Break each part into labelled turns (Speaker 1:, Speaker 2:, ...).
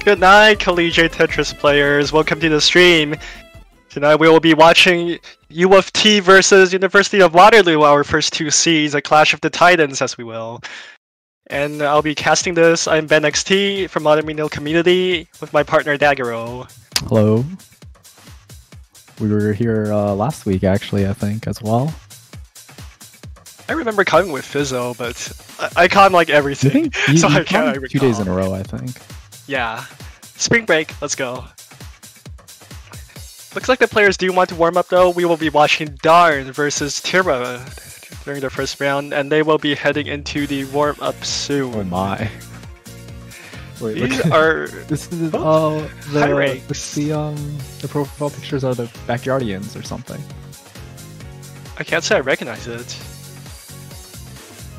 Speaker 1: Good night, collegiate Tetris players. Welcome to the stream. Tonight we will be watching UOFT versus University of Waterloo, our first two seeds, a clash of the titans, as we will. And I'll be casting this. I'm Ben XT from Modern Renal Community with my partner Daggero.
Speaker 2: Hello. We were here last week, actually, I think, as well.
Speaker 1: I remember coming with Fizzo, but I caught like everything.
Speaker 2: So I can't recall. 2 days in a row, I think.
Speaker 1: Yeah. Spring break, let's go. Looks like the players do want to warm up though. We will be watching Darn versus Tira during the first round, and they will be heading into the warm up soon.
Speaker 2: Oh my. Wait,
Speaker 1: these are
Speaker 2: this is the profile pictures are the Backyardians or something.
Speaker 1: I can't say I recognize it.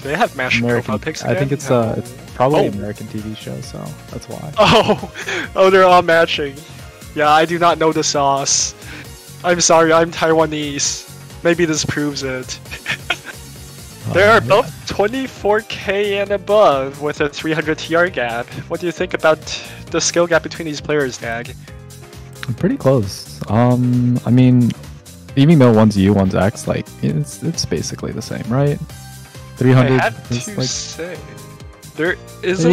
Speaker 1: Do they have mashed profile pics again?
Speaker 2: I think it's probably an American TV show, so that's why.
Speaker 1: Oh, they're all matching. Yeah, I do not know the sauce. I'm sorry, I'm Taiwanese. Maybe this proves it. They are both 24k and above with a 300 TR gap. What do you think about the skill gap between these players, Dag?
Speaker 2: Pretty close. I mean, even though one's U, one's X, like it's basically the same, right? 300.
Speaker 1: I have to
Speaker 2: like,
Speaker 1: say, there is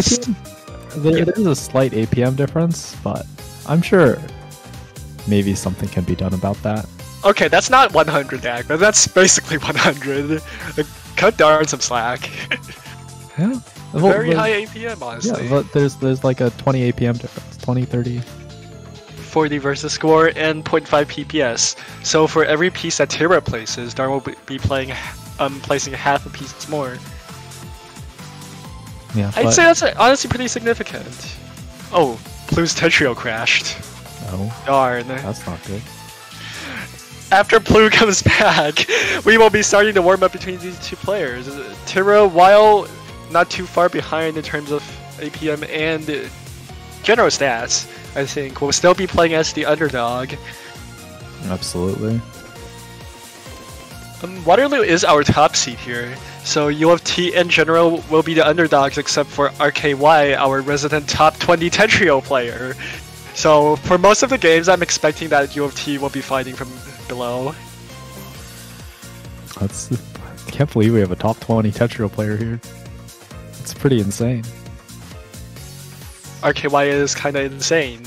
Speaker 2: there is a slight APM difference, but I'm sure maybe something can be done about that.
Speaker 1: Okay, that's not 100, Dag, but that's basically 100. Cut Darn some slack.
Speaker 2: Yeah.
Speaker 1: Very high APM, honestly.
Speaker 2: Yeah, but there's like a 20 APM difference, 20, 30.
Speaker 1: 40 versus score and 0.5 PPS. So for every piece that Tira places, Darn will be placing half a piece more.
Speaker 2: Yeah,
Speaker 1: I'd say that's honestly pretty significant. Oh, Blue's Tetrio crashed.
Speaker 2: No.
Speaker 1: Darn.
Speaker 2: That's not good.
Speaker 1: After Blue comes back, we will be starting to warm up between these two players. Tira, while not too far behind in terms of APM and general stats, I think, will still be playing as the underdog.
Speaker 2: Absolutely.
Speaker 1: Waterloo is our top seed here, so UOFT in general will be the underdogs except for RKY, our resident top 20 Tetrio player. So for most of the games, I'm expecting that UOFT will be fighting from below.
Speaker 2: I can't believe we have a top 20 Tetrio player here. It's pretty insane.
Speaker 1: RKY is kinda insane.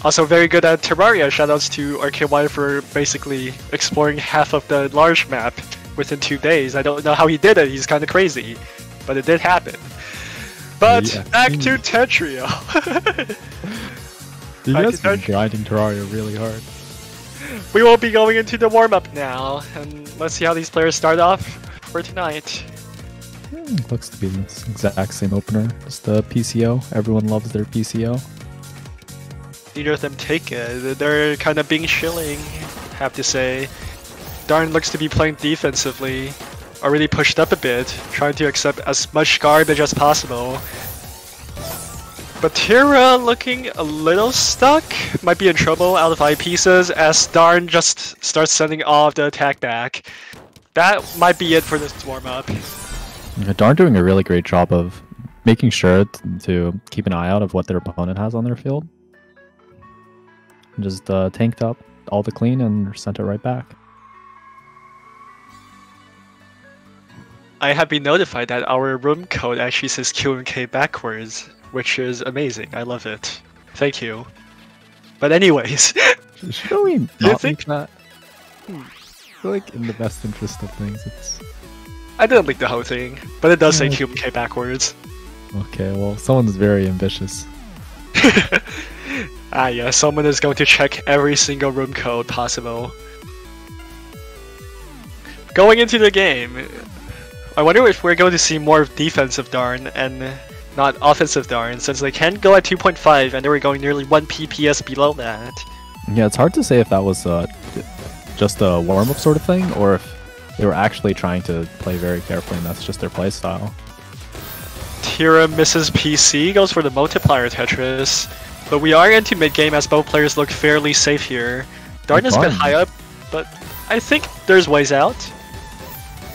Speaker 1: Also very good at Terraria. Shoutouts to RKY for basically exploring half of the large map within 2 days. I don't know how he did it, he's kinda crazy. But it did happen. But
Speaker 2: yeah.
Speaker 1: Back to Tetrio.
Speaker 2: You guys been grinding Terraria really hard.
Speaker 1: We will be going into the warm-up now, and let's see how these players start off for tonight.
Speaker 2: Looks to be the exact same opener as the PCO. Everyone loves their PCO.
Speaker 1: Neither of them take it. They're kind of being shilling, have to say. Darn looks to be playing defensively, already pushed up a bit, trying to accept as much garbage as possible. But Tira looking a little stuck, might be in trouble out of 5 pieces as Darn just starts sending all of the attack back. That might be it for this warm-up.
Speaker 2: Yeah, Darn doing a really great job of making sure to keep an eye out of what their opponent has on their field. Just tanked up all the clean and sent it right back.
Speaker 1: I have been notified that our room code actually says Q and K backwards, which is amazing. I love it. Thank you. But anyways,
Speaker 2: should we
Speaker 1: do
Speaker 2: not
Speaker 1: you think
Speaker 2: that? I feel like in the best interest of things, it's.
Speaker 1: I didn't leak the whole thing, but it does say Q and K backwards.
Speaker 2: Okay, well, someone's very ambitious.
Speaker 1: Ah, yeah, someone is going to check every single room code possible. Going into the game, I wonder if we're going to see more defensive Darn and not offensive Darn, since they can go at 2.5 and they were going nearly 1 PPS below that.
Speaker 2: Yeah, it's hard to say if that was just a warm-up sort of thing, or if they were actually trying to play very carefully and that's just their playstyle.
Speaker 1: Tira misses PC, goes for the multiplier Tetris, but we are into mid-game as both players look fairly safe here. Darn is a bit high up, but I think there's ways out.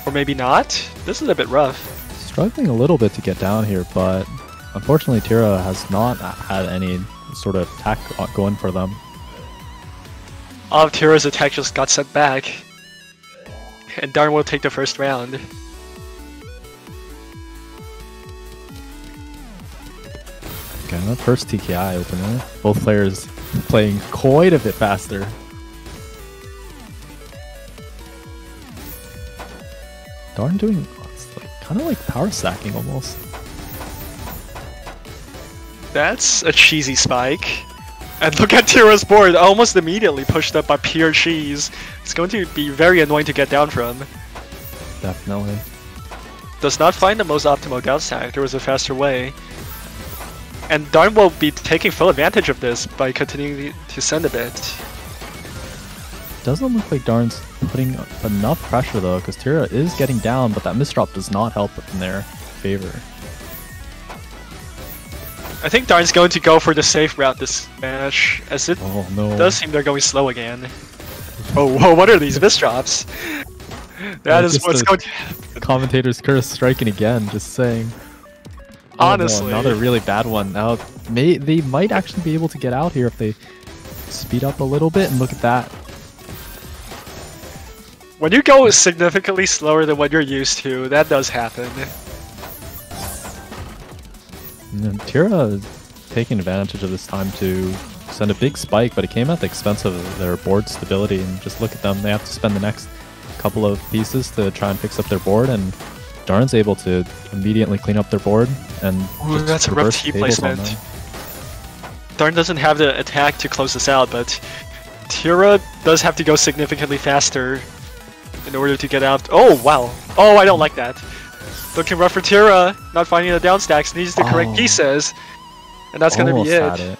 Speaker 1: Or maybe not. This is a bit rough.
Speaker 2: Struggling a little bit to get down here, but Unfortunately, Tira has not had any sort of attack going for them.
Speaker 1: All of Tira's attack just got sent back. And Darn will take the first round.
Speaker 2: Okay, that first TKI opener. Both players playing quite a bit faster. Darn doing kind of like power stacking almost.
Speaker 1: That's a cheesy spike. And look at Tira's board, almost immediately pushed up by pure cheese. It's going to be very annoying to get down from.
Speaker 2: Definitely.
Speaker 1: Does not find the most optimal down stack, there was a faster way. And Darn will be taking full advantage of this by continuing to send a bit.
Speaker 2: Doesn't look like Darn's putting enough pressure though, because Tira is getting down, but that misdrop does not help in their favor.
Speaker 1: I think Darn's going to go for the safe route this match, as it does seem they're going slow again. Oh, whoa, what are these misdrops? That is what's going to...
Speaker 2: Commentator's curse striking again, just saying.
Speaker 1: Honestly.
Speaker 2: Oh, no, another really bad one. Now, they might actually be able to get out here if they speed up a little bit, and look at that.
Speaker 1: When you go significantly slower than what you're used to, that does happen.
Speaker 2: And Tira is taking advantage of this time to send a big spike, but it came at the expense of their board stability. And just look at them, they have to spend the next couple of pieces to try and fix up their board, and Darn's able to immediately clean up their board and
Speaker 1: ooh, that's a rough T placement. Darn doesn't have the attack to close this out, but Tira does have to go significantly faster in order to get out. Oh, wow. Oh, I don't like that. Looking rough for Tira, not finding the down stacks, needs the correct pieces. And that's gonna be it.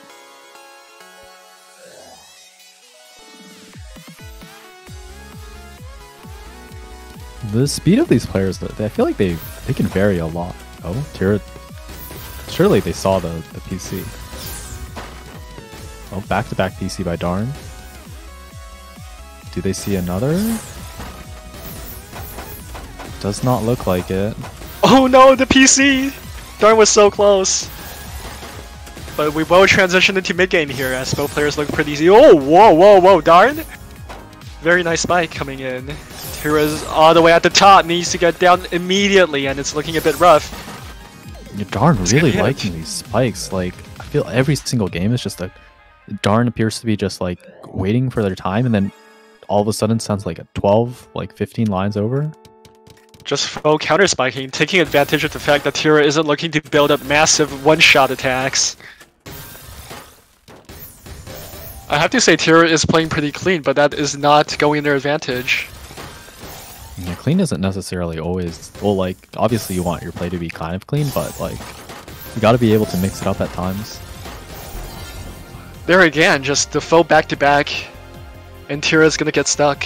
Speaker 2: The speed of these players, I feel like they can vary a lot. Oh, Tira, surely they saw the PC. Oh, back-to-back PC by Darn. Do they see another? Does not look like it.
Speaker 1: Oh no, the PC! Darn was so close. But we will transition into mid-game here as both players look pretty easy. Oh, whoa, whoa, whoa, Darn! Very nice spike coming in. Tira's all the way at the top, needs to get down immediately, and it's looking a bit rough.
Speaker 2: Darn really liking these spikes. Like, I feel every single game is just like, Darn appears to be just like waiting for their time, and then all of a sudden sounds like a 12, like 15 lines over.
Speaker 1: Just full counter spiking, taking advantage of the fact that Tira isn't looking to build up massive one-shot attacks. I have to say Tira is playing pretty clean, but that is not going in their advantage.
Speaker 2: Yeah, clean isn't necessarily always... Well, like, obviously you want your play to be kind of clean, but, like, you gotta be able to mix it up at times.
Speaker 1: There again, just the full back-to-back, and Tira's gonna get stuck.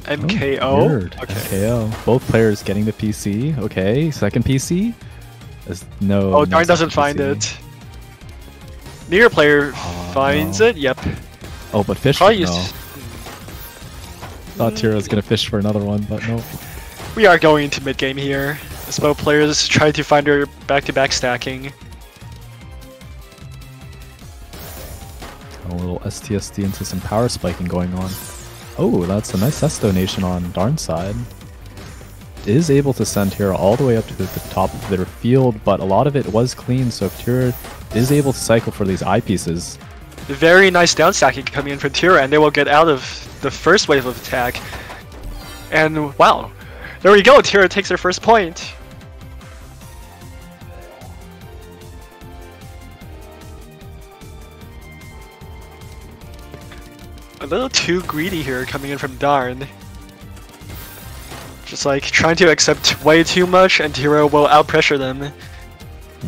Speaker 1: MKO?
Speaker 2: Oh, weird. Okay. MKO. Both players getting the PC. Okay, second PC? No.
Speaker 1: Oh, Darn doesn't find it. Neither player finds it, yep.
Speaker 2: Oh, but fish? No. Thought Tira was gonna fish for another one, but no.
Speaker 1: We are going into mid-game here, as both players try to find their back-to-back stacking.
Speaker 2: A little STSD into some power spiking going on. Oh, that's a nice S donation on Darn's side. Is able to send Tira all the way up to the top of their field, but a lot of it was clean, so if Tira is able to cycle for these eyepieces.
Speaker 1: Very nice down stacking coming in from Tira, and they will get out of the first wave of attack. And wow, there we go, Tira takes their first point. A little too greedy here coming in from Darn. Just like trying to accept way too much, and Tira will outpressure them.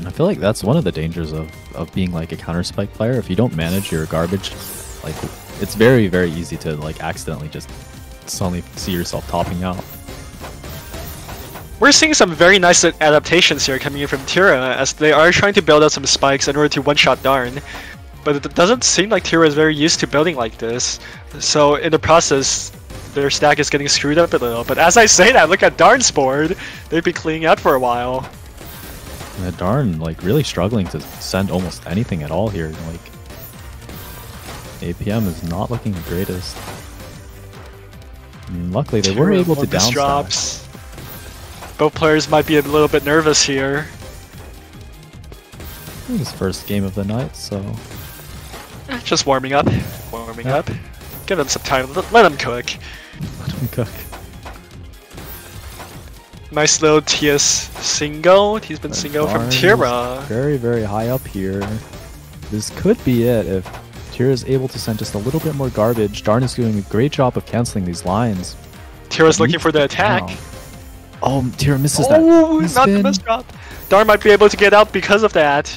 Speaker 2: I feel like that's one of the dangers of being like a counter spike player. If you don't manage your garbage, like it's very, very easy to like accidentally just suddenly see yourself topping out.
Speaker 1: We're seeing some very nice adaptations here coming in from Tira, as they are trying to build out some spikes in order to one-shot Darn. But it doesn't seem like Tira is very used to building like this. So in the process, their stack is getting screwed up a little. But as I say that, look at Darn's board. They've been cleaning out for a while.
Speaker 2: Yeah, Darn, like, really struggling to send almost anything at all here. Like, APM is not looking the greatest. I mean, luckily, they were able to downstack.
Speaker 1: Drops. Both players might be a little bit nervous here.
Speaker 2: This first game of the night, so...
Speaker 1: Just warming up. Warming up. Give them some time. Let them cook.
Speaker 2: Let them cook.
Speaker 1: Nice little TS single. He's been single from Tira.
Speaker 2: Very, very high up here. This could be it if Tira is able to send just a little bit more garbage. Darn is doing a great job of canceling these lines.
Speaker 1: Tira's looking for the attack.
Speaker 2: Wow. Oh, Tira misses that.
Speaker 1: Oh, not the misdrop. Darn might be able to get out because of that.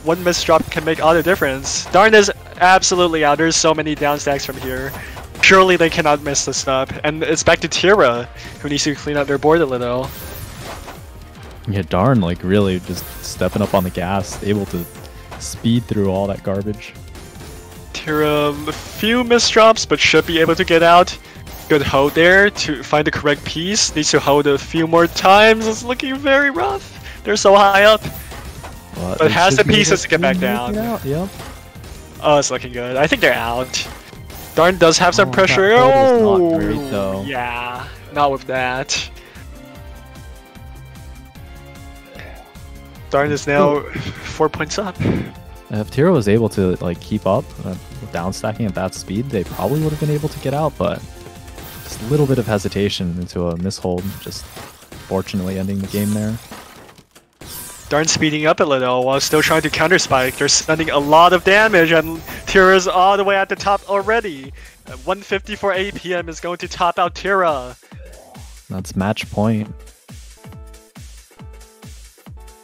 Speaker 1: One misdrop can make all the difference. Darn is absolutely out. There's so many downstacks from here. Surely they cannot miss this up. And it's back to Tira, who needs to clean out their board a little.
Speaker 2: Yeah, Darn, like, really just stepping up on the gas, able to speed through all that garbage.
Speaker 1: Tira, a few misdrops, but should be able to get out. Good hold there to find the correct piece. Needs to hold a few more times. It's looking very rough. They're so high up. But has the pieces to get back down.
Speaker 2: Yep.
Speaker 1: Oh, it's looking good. I think they're out. Darn does have some pressure.
Speaker 2: Not great, though.
Speaker 1: Yeah, not with that. Darn is now 4 points up.
Speaker 2: If Tira was able to like keep up down stacking at that speed, they probably would have been able to get out, but just a little bit of hesitation into a mishold, just fortunately ending the game there.
Speaker 1: Darn speeding up a little while still trying to counter spike. They're sending a lot of damage and Tira's all the way at the top already. 154 APM is going to top out Tira.
Speaker 2: That's match point.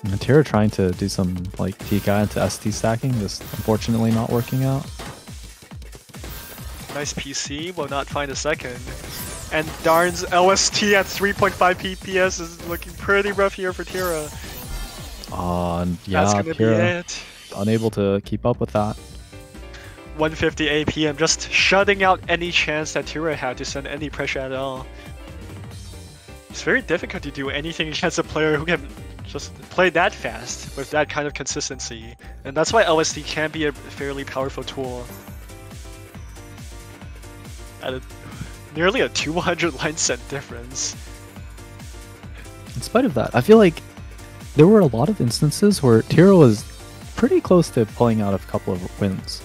Speaker 2: And Tira trying to do some like TK into ST stacking, just unfortunately not working out.
Speaker 1: Nice PC, will not find a second. And Darn's LST at 3.5 PPS is looking pretty rough here for Tira.
Speaker 2: And yeah,
Speaker 1: that's gonna
Speaker 2: Tira
Speaker 1: be it.
Speaker 2: Unable to keep up with that.
Speaker 1: 150 APM, just shutting out any chance that Tira had to send any pressure at all. It's very difficult to do anything against a player who can just play that fast with that kind of consistency. And that's why LSD can be a fairly powerful tool. At nearly a 200 line set difference.
Speaker 2: In spite of that, I feel like there were a lot of instances where Tira was pretty close to pulling out a couple of wins.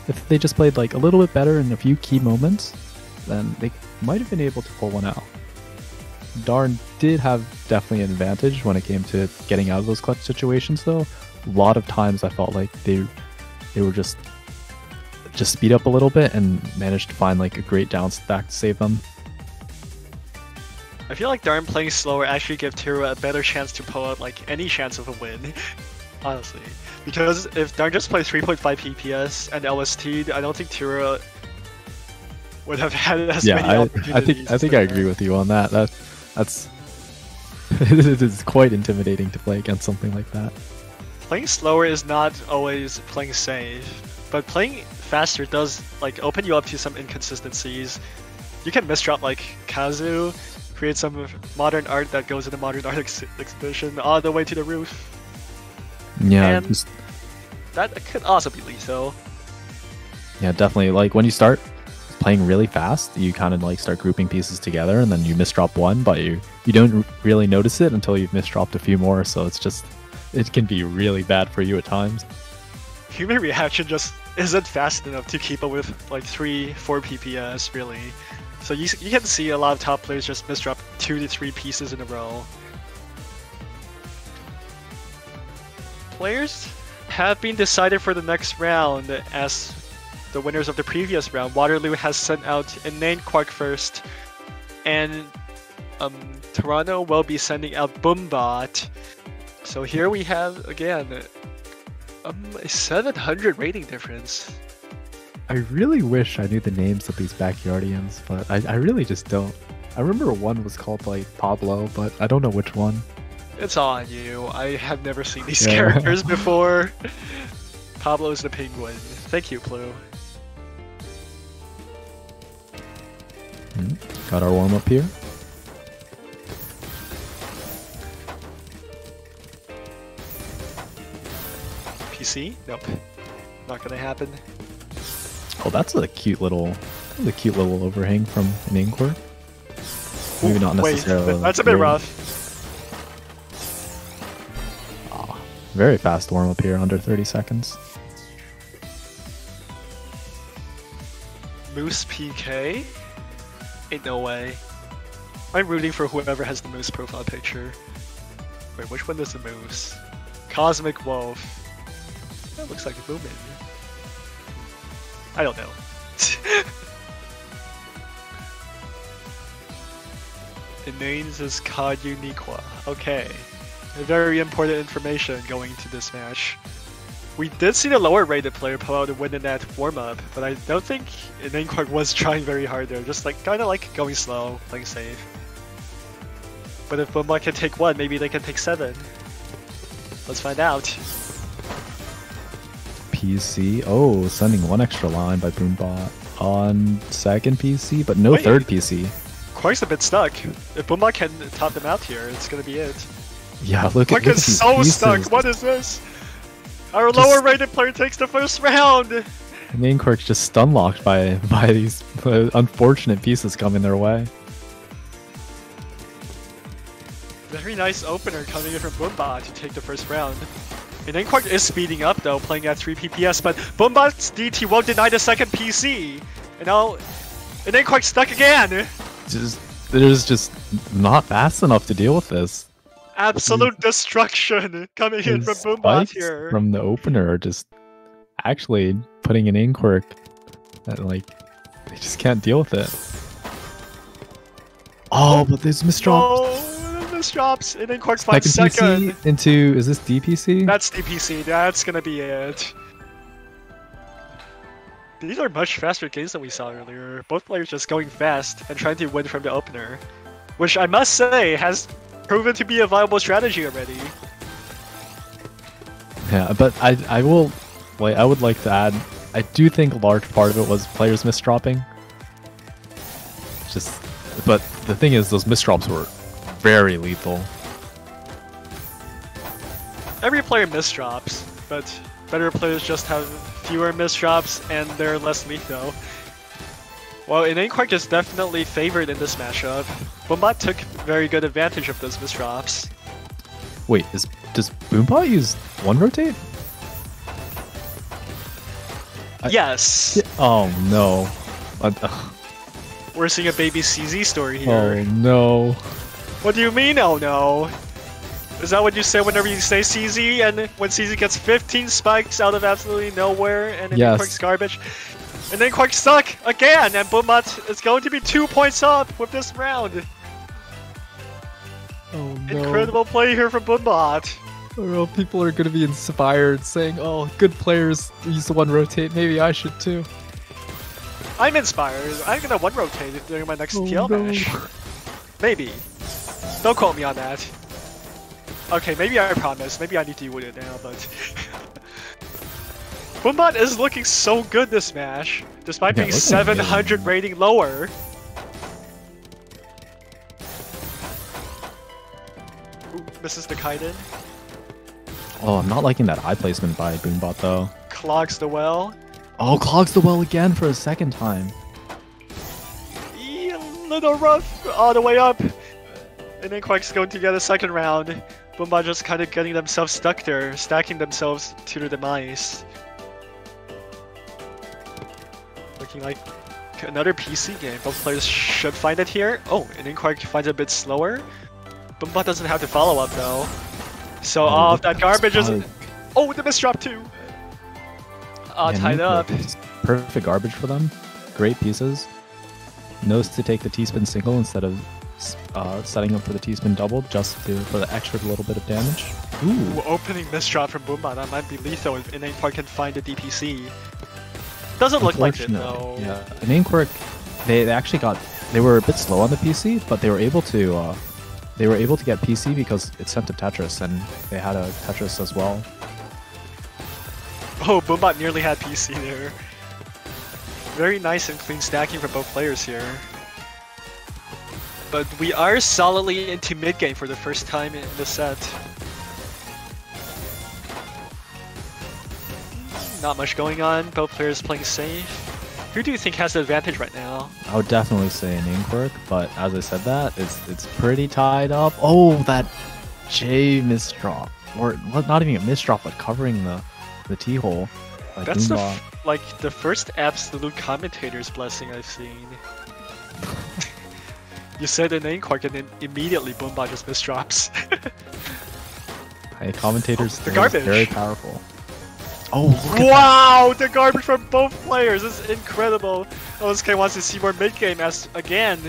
Speaker 2: If they just played like a little bit better in a few key moments, then they might have been able to pull one out. Darn did have definitely an advantage when it came to getting out of those clutch situations though. A lot of times I felt like they were just speed up a little bit and managed to find like a great down stack to save them.
Speaker 1: I feel like Darn playing slower actually gives Tira a better chance to pull out like any chance of a win. Honestly. Because if Darn just plays 3.5 PPS and LST, I don't think Tira would have had as many opportunities.
Speaker 2: I think I agree with you on that. That's it is quite intimidating to play against something like that.
Speaker 1: Playing slower is not always playing safe, but playing faster does like open you up to some inconsistencies. You can misdrop like Kazu, create some modern art that goes in the modern art exhibition all the way to the roof.
Speaker 2: Yeah,
Speaker 1: and that could also be lethal.
Speaker 2: Yeah, definitely. Like when you start playing really fast, you kind of like start grouping pieces together, and then you misdrop one, but you don't really notice it until you've misdropped a few more. So it can be really bad for you at times.
Speaker 1: Human reaction just isn't fast enough to keep up with like 3-4 PPS really. So you can see a lot of top players just misdrop 2 to 3 pieces in a row. Players have been decided for the next round as the winners of the previous round. Waterloo has sent out Inane Quark first, and Toronto will be sending out Boombot. So here we have again a 700 rating difference.
Speaker 2: I really wish I knew the names of these Backyardians, but I really just don't. I remember one was called like Pablo, but I don't know which one.
Speaker 1: It's all on you. I have never seen these characters before. Pablo is the penguin. Thank you, Clue.
Speaker 2: Got our warm up here.
Speaker 1: PC? Nope. Not gonna happen.
Speaker 2: Oh, that's a cute little overhang from an Inquire. Maybe not necessarily.
Speaker 1: Wait, that's a bit rough.
Speaker 2: Oh, very fast warm up here, under 30 seconds.
Speaker 1: Moose PK? Ain't no way. I'm rooting for whoever has the Moose profile picture. Wait, which one is the Moose? Cosmic Wolf. That looks like a Moomin. I don't know. The names is Cod Uniqua. Okay. Very important information going into this match. We did see the lower rated player pull out a win in that warm-up, but I don't think Inquire was trying very hard there, just like kinda like going slow, playing safe. But if Boomba can take 1, maybe they can take 7. Let's find out.
Speaker 2: PC. Oh, sending 1 extra line by Boombot on second PC, but no
Speaker 1: Wait.
Speaker 2: third PC.
Speaker 1: Quark's a bit stuck. If Boomba can top them out here, it's gonna be it.
Speaker 2: Yeah, look
Speaker 1: Quark
Speaker 2: at
Speaker 1: is
Speaker 2: these
Speaker 1: so
Speaker 2: pieces.
Speaker 1: stuck. What is this? Our lower rated player takes the first round.
Speaker 2: Main Quark's just stun locked by these unfortunate pieces coming their way.
Speaker 1: Very nice opener coming in from Boomba to take the first round. And then Quark is speeding up though, playing at 3 PPS, but Boomba's DT won't deny the second PC. And now, and then Quark's stuck again.
Speaker 2: There's just not fast enough to deal with this.
Speaker 1: Absolute destruction coming in from Boombot
Speaker 2: Spikes
Speaker 1: here.
Speaker 2: from the opener are just actually putting an Inquire that like they just can't deal with it. Oh, but there's misdrops.
Speaker 1: Oh, misdrops. And then Quark finds second.
Speaker 2: PC into, is this DPC?
Speaker 1: That's DPC. That's gonna be it. These are much faster games than we saw earlier. Both players just going fast and trying to win from the opener, which I must say has proven to be a viable strategy already.
Speaker 2: Yeah, but I will, like, I would like to add, I do think a large part of it was players misdropping. Just, but the thing is, those misdrops were very lethal.
Speaker 1: Every player misdrops, but better players just have fewer misdrops and they're less lethal. Well, Inquire is definitely favored in this matchup. Boombot took very good advantage of those misdrops.
Speaker 2: Wait, does Boombot use 1 rotate?
Speaker 1: Yes!
Speaker 2: Oh no.
Speaker 1: We're seeing a baby CZ story here.
Speaker 2: Oh no.
Speaker 1: What do you mean, oh no? Is that what you say whenever you say CZ, and when CZ gets 15 spikes out of absolutely nowhere, and then Quark's garbage? And then Quark's stuck again, and Boombot is going to be 2 points up with this round.
Speaker 2: Oh no.
Speaker 1: Incredible play here from Boombot.
Speaker 2: Well, people are going to be inspired, saying, oh, good players use the 1 rotate, maybe I should too.
Speaker 1: I'm inspired. I'm gonna 1 rotate during my next CTL match. Maybe. Don't quote me on that. Okay, maybe I promise. Maybe I need to do it now, but... Boombot is looking so good this match, despite being 700 rating lower. Ooh, misses the Kaiden.
Speaker 2: Oh, I'm not liking that eye placement by Boombot though.
Speaker 1: Clogs the well.
Speaker 2: Oh, clogs the well again for a second time.
Speaker 1: A little rough all the way up. And then Quark's going to get a second round. Boombot just kind of getting themselves stuck there, stacking themselves to their demise. Looking like another PC game. Both players should find it here. Oh, and then Quark finds it a bit slower. Boombot doesn't have to follow up though. So that garbage is... Oh, the misdrop too! Tied up.
Speaker 2: Perfect garbage for them. Great pieces. Knows to take the T-spin single instead of setting up for the T-spin double just for the extra little bit of damage.
Speaker 1: Ooh, opening misdrop from Boombot. That might be lethal if Inquire can find a DPC. Doesn't look like it though.
Speaker 2: Yeah, Inquire, they actually they were a bit slow on the PC, but they were able to get PC because it sent to Tetris, and they had a Tetris as well.
Speaker 1: Oh, Boombot nearly had PC there. Very nice and clean stacking for both players here. But we are solidly into mid game for the first time in the set. Not much going on, both players playing safe. Who do you think has the advantage right now?
Speaker 2: I would definitely say an Inkwork, but as I said that, it's pretty tied up. Oh, that J misdrop. Or not even a misdrop, but covering the T-hole.
Speaker 1: That's like the first absolute commentator's blessing I've seen. You said an Inkwork and then immediately Boombot just misdrops.
Speaker 2: Hey, commentators
Speaker 1: the garbage.
Speaker 2: Very powerful. Oh,
Speaker 1: wow! The garbage from both players is incredible. OSK wants to see more mid game as again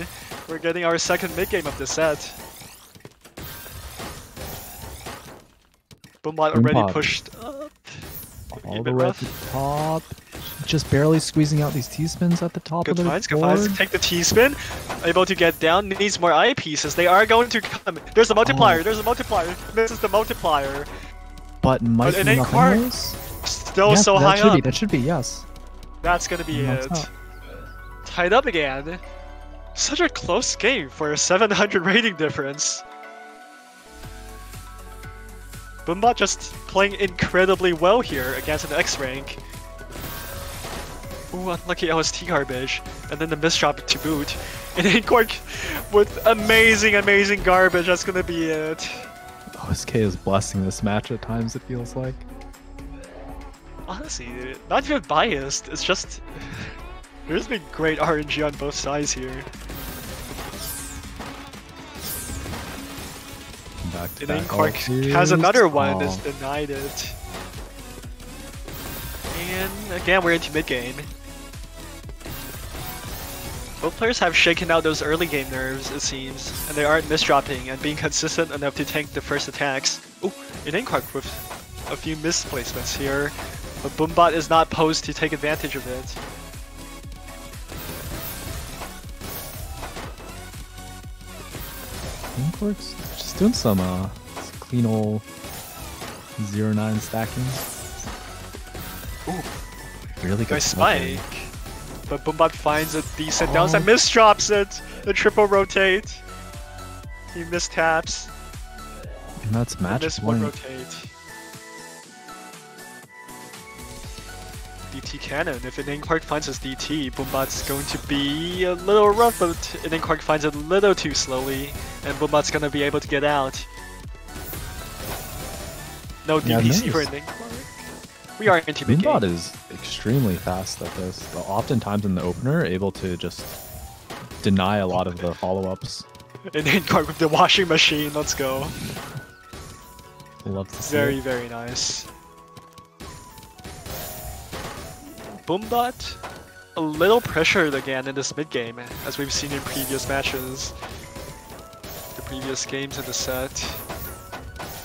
Speaker 1: we're getting our second mid game of the set. Boombot already pushed up.
Speaker 2: All the way at the top. Just barely squeezing out these T-spins at the top of the board.
Speaker 1: Good finds. Take the T-spin. Able to get down. Needs more eye pieces. They are going to come. There's a multiplier. There's a multiplier. This is the multiplier.
Speaker 2: But might be enough anyways.
Speaker 1: Still so high up.
Speaker 2: That should be, yes.
Speaker 1: That's gonna be it. Tied up again. Such a close game for a 700 rating difference. Boombot just playing incredibly well here against an X rank. Ooh, unlucky LST garbage. And then the misdrop to boot. And Inkwork with amazing garbage. That's gonna be it.
Speaker 2: OSK is blessing this match at times, it feels like.
Speaker 1: Honestly, not even biased. It's just there's been great RNG on both sides here. And then Inkwork has another one that's denied it. And again, we're into mid game. Both players have shaken out those early game nerves, it seems, and they aren't misdropping and being consistent enough to tank the first attacks. Ooh, an Inkwork with a few misplacements here. But Boombot is not posed to take advantage of it.
Speaker 2: Inkwork's just doing some clean old 0-9 stacking.
Speaker 1: Ooh,
Speaker 2: really good
Speaker 1: nice spike. But Boombot finds a decent downside, misdrops it. The triple rotate. He mistaps.
Speaker 2: And that's match point.
Speaker 1: Rotate. DT cannon. If an Inkwork finds his DT, Boombot's going to be a little rough, but an Inkwork finds it a little too slowly, and Boombot's going to be able to get out. No DPC for an Inkwork. We are into the game.
Speaker 2: Boombot is extremely fast at this. Oftentimes in the opener, able to just deny a lot of the follow-ups.
Speaker 1: An Inkwork with the washing machine. Let's go.
Speaker 2: Love to see it.
Speaker 1: Very nice. Boombot, a little pressured again in this mid game, as we've seen in previous matches. The previous games in the set.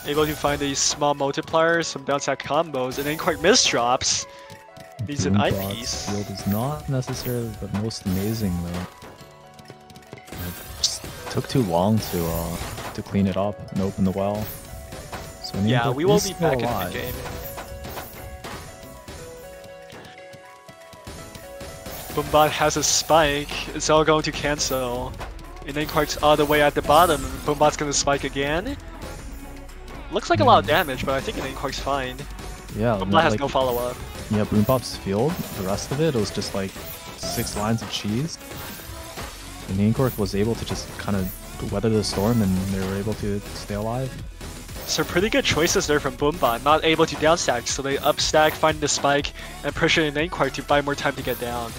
Speaker 1: Able to find these small multipliers, some bounce out combos, and Inkwork misdrops. Needs an eyepiece.
Speaker 2: Field is not necessarily the most amazing though. It just took too long to clean it up and open the well. So
Speaker 1: yeah, we will be back in the game. Boombot has a spike, it's all going to cancel. And Inkwork's all the way at the bottom, Boombot's gonna spike again. Looks like a lot of damage, but I think an Inkwork's fine.
Speaker 2: Yeah,
Speaker 1: Boombot has no follow-up.
Speaker 2: Yeah, Boombot's field, the rest of it was just like 6 lines of cheese. And Inkwork was able to just kind of weather the storm and they were able to stay alive.
Speaker 1: So pretty good choices there from Boombot, not able to downstack, so they upstack, find the spike, and pressure an Inkwork to buy more time to get down.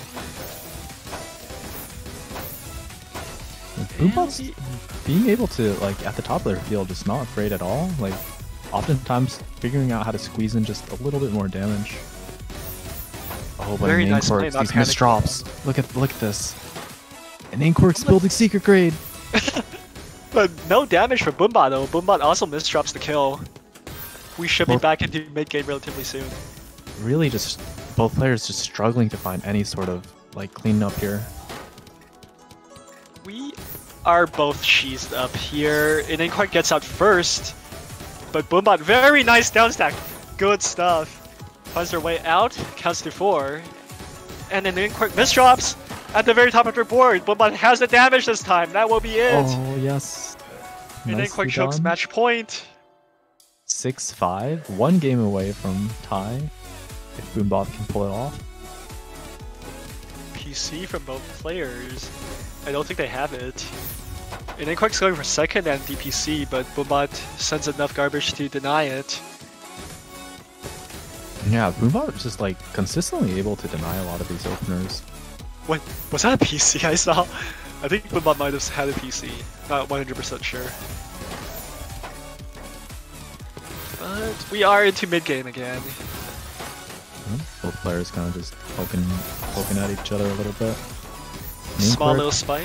Speaker 2: Boombot's being able to, like, at the top of their field, just not afraid at all. Like, oftentimes figuring out how to squeeze in just a little bit more damage. Oh, but an Inkwork, these misdrops. Look at this. An Inkwork's building secret grade.
Speaker 1: But no damage for Boombot though. Boombot also misdrops the kill. We should be back into mid-game relatively soon.
Speaker 2: Really just, both players just struggling to find any sort of, like, clean up here.
Speaker 1: We are both cheesed up here. And Inkwork gets out first. But Boombot, very nice downstack. Good stuff. Finds their way out, counts to 4. And then Inkwork misdrops. at the very top of their board. Boombot has the damage this time. That will be it.
Speaker 2: Oh, yes.
Speaker 1: And then
Speaker 2: Nicely
Speaker 1: Quick Chokes
Speaker 2: done.
Speaker 1: match point.
Speaker 2: 6-5. 1 game away from tie. If Boombot can pull it off.
Speaker 1: PC from both players. I don't think they have it. And then Quick's going for second and DPC, but Boombot sends enough garbage to deny it.
Speaker 2: Yeah, Boombot is just like consistently able to deny a lot of these openers.
Speaker 1: What was that a PC I saw? I think Boombot might have had a PC. Not 100% sure. But we are into mid game again.
Speaker 2: Both players kind of just poking at each other a little bit.
Speaker 1: Small little spike.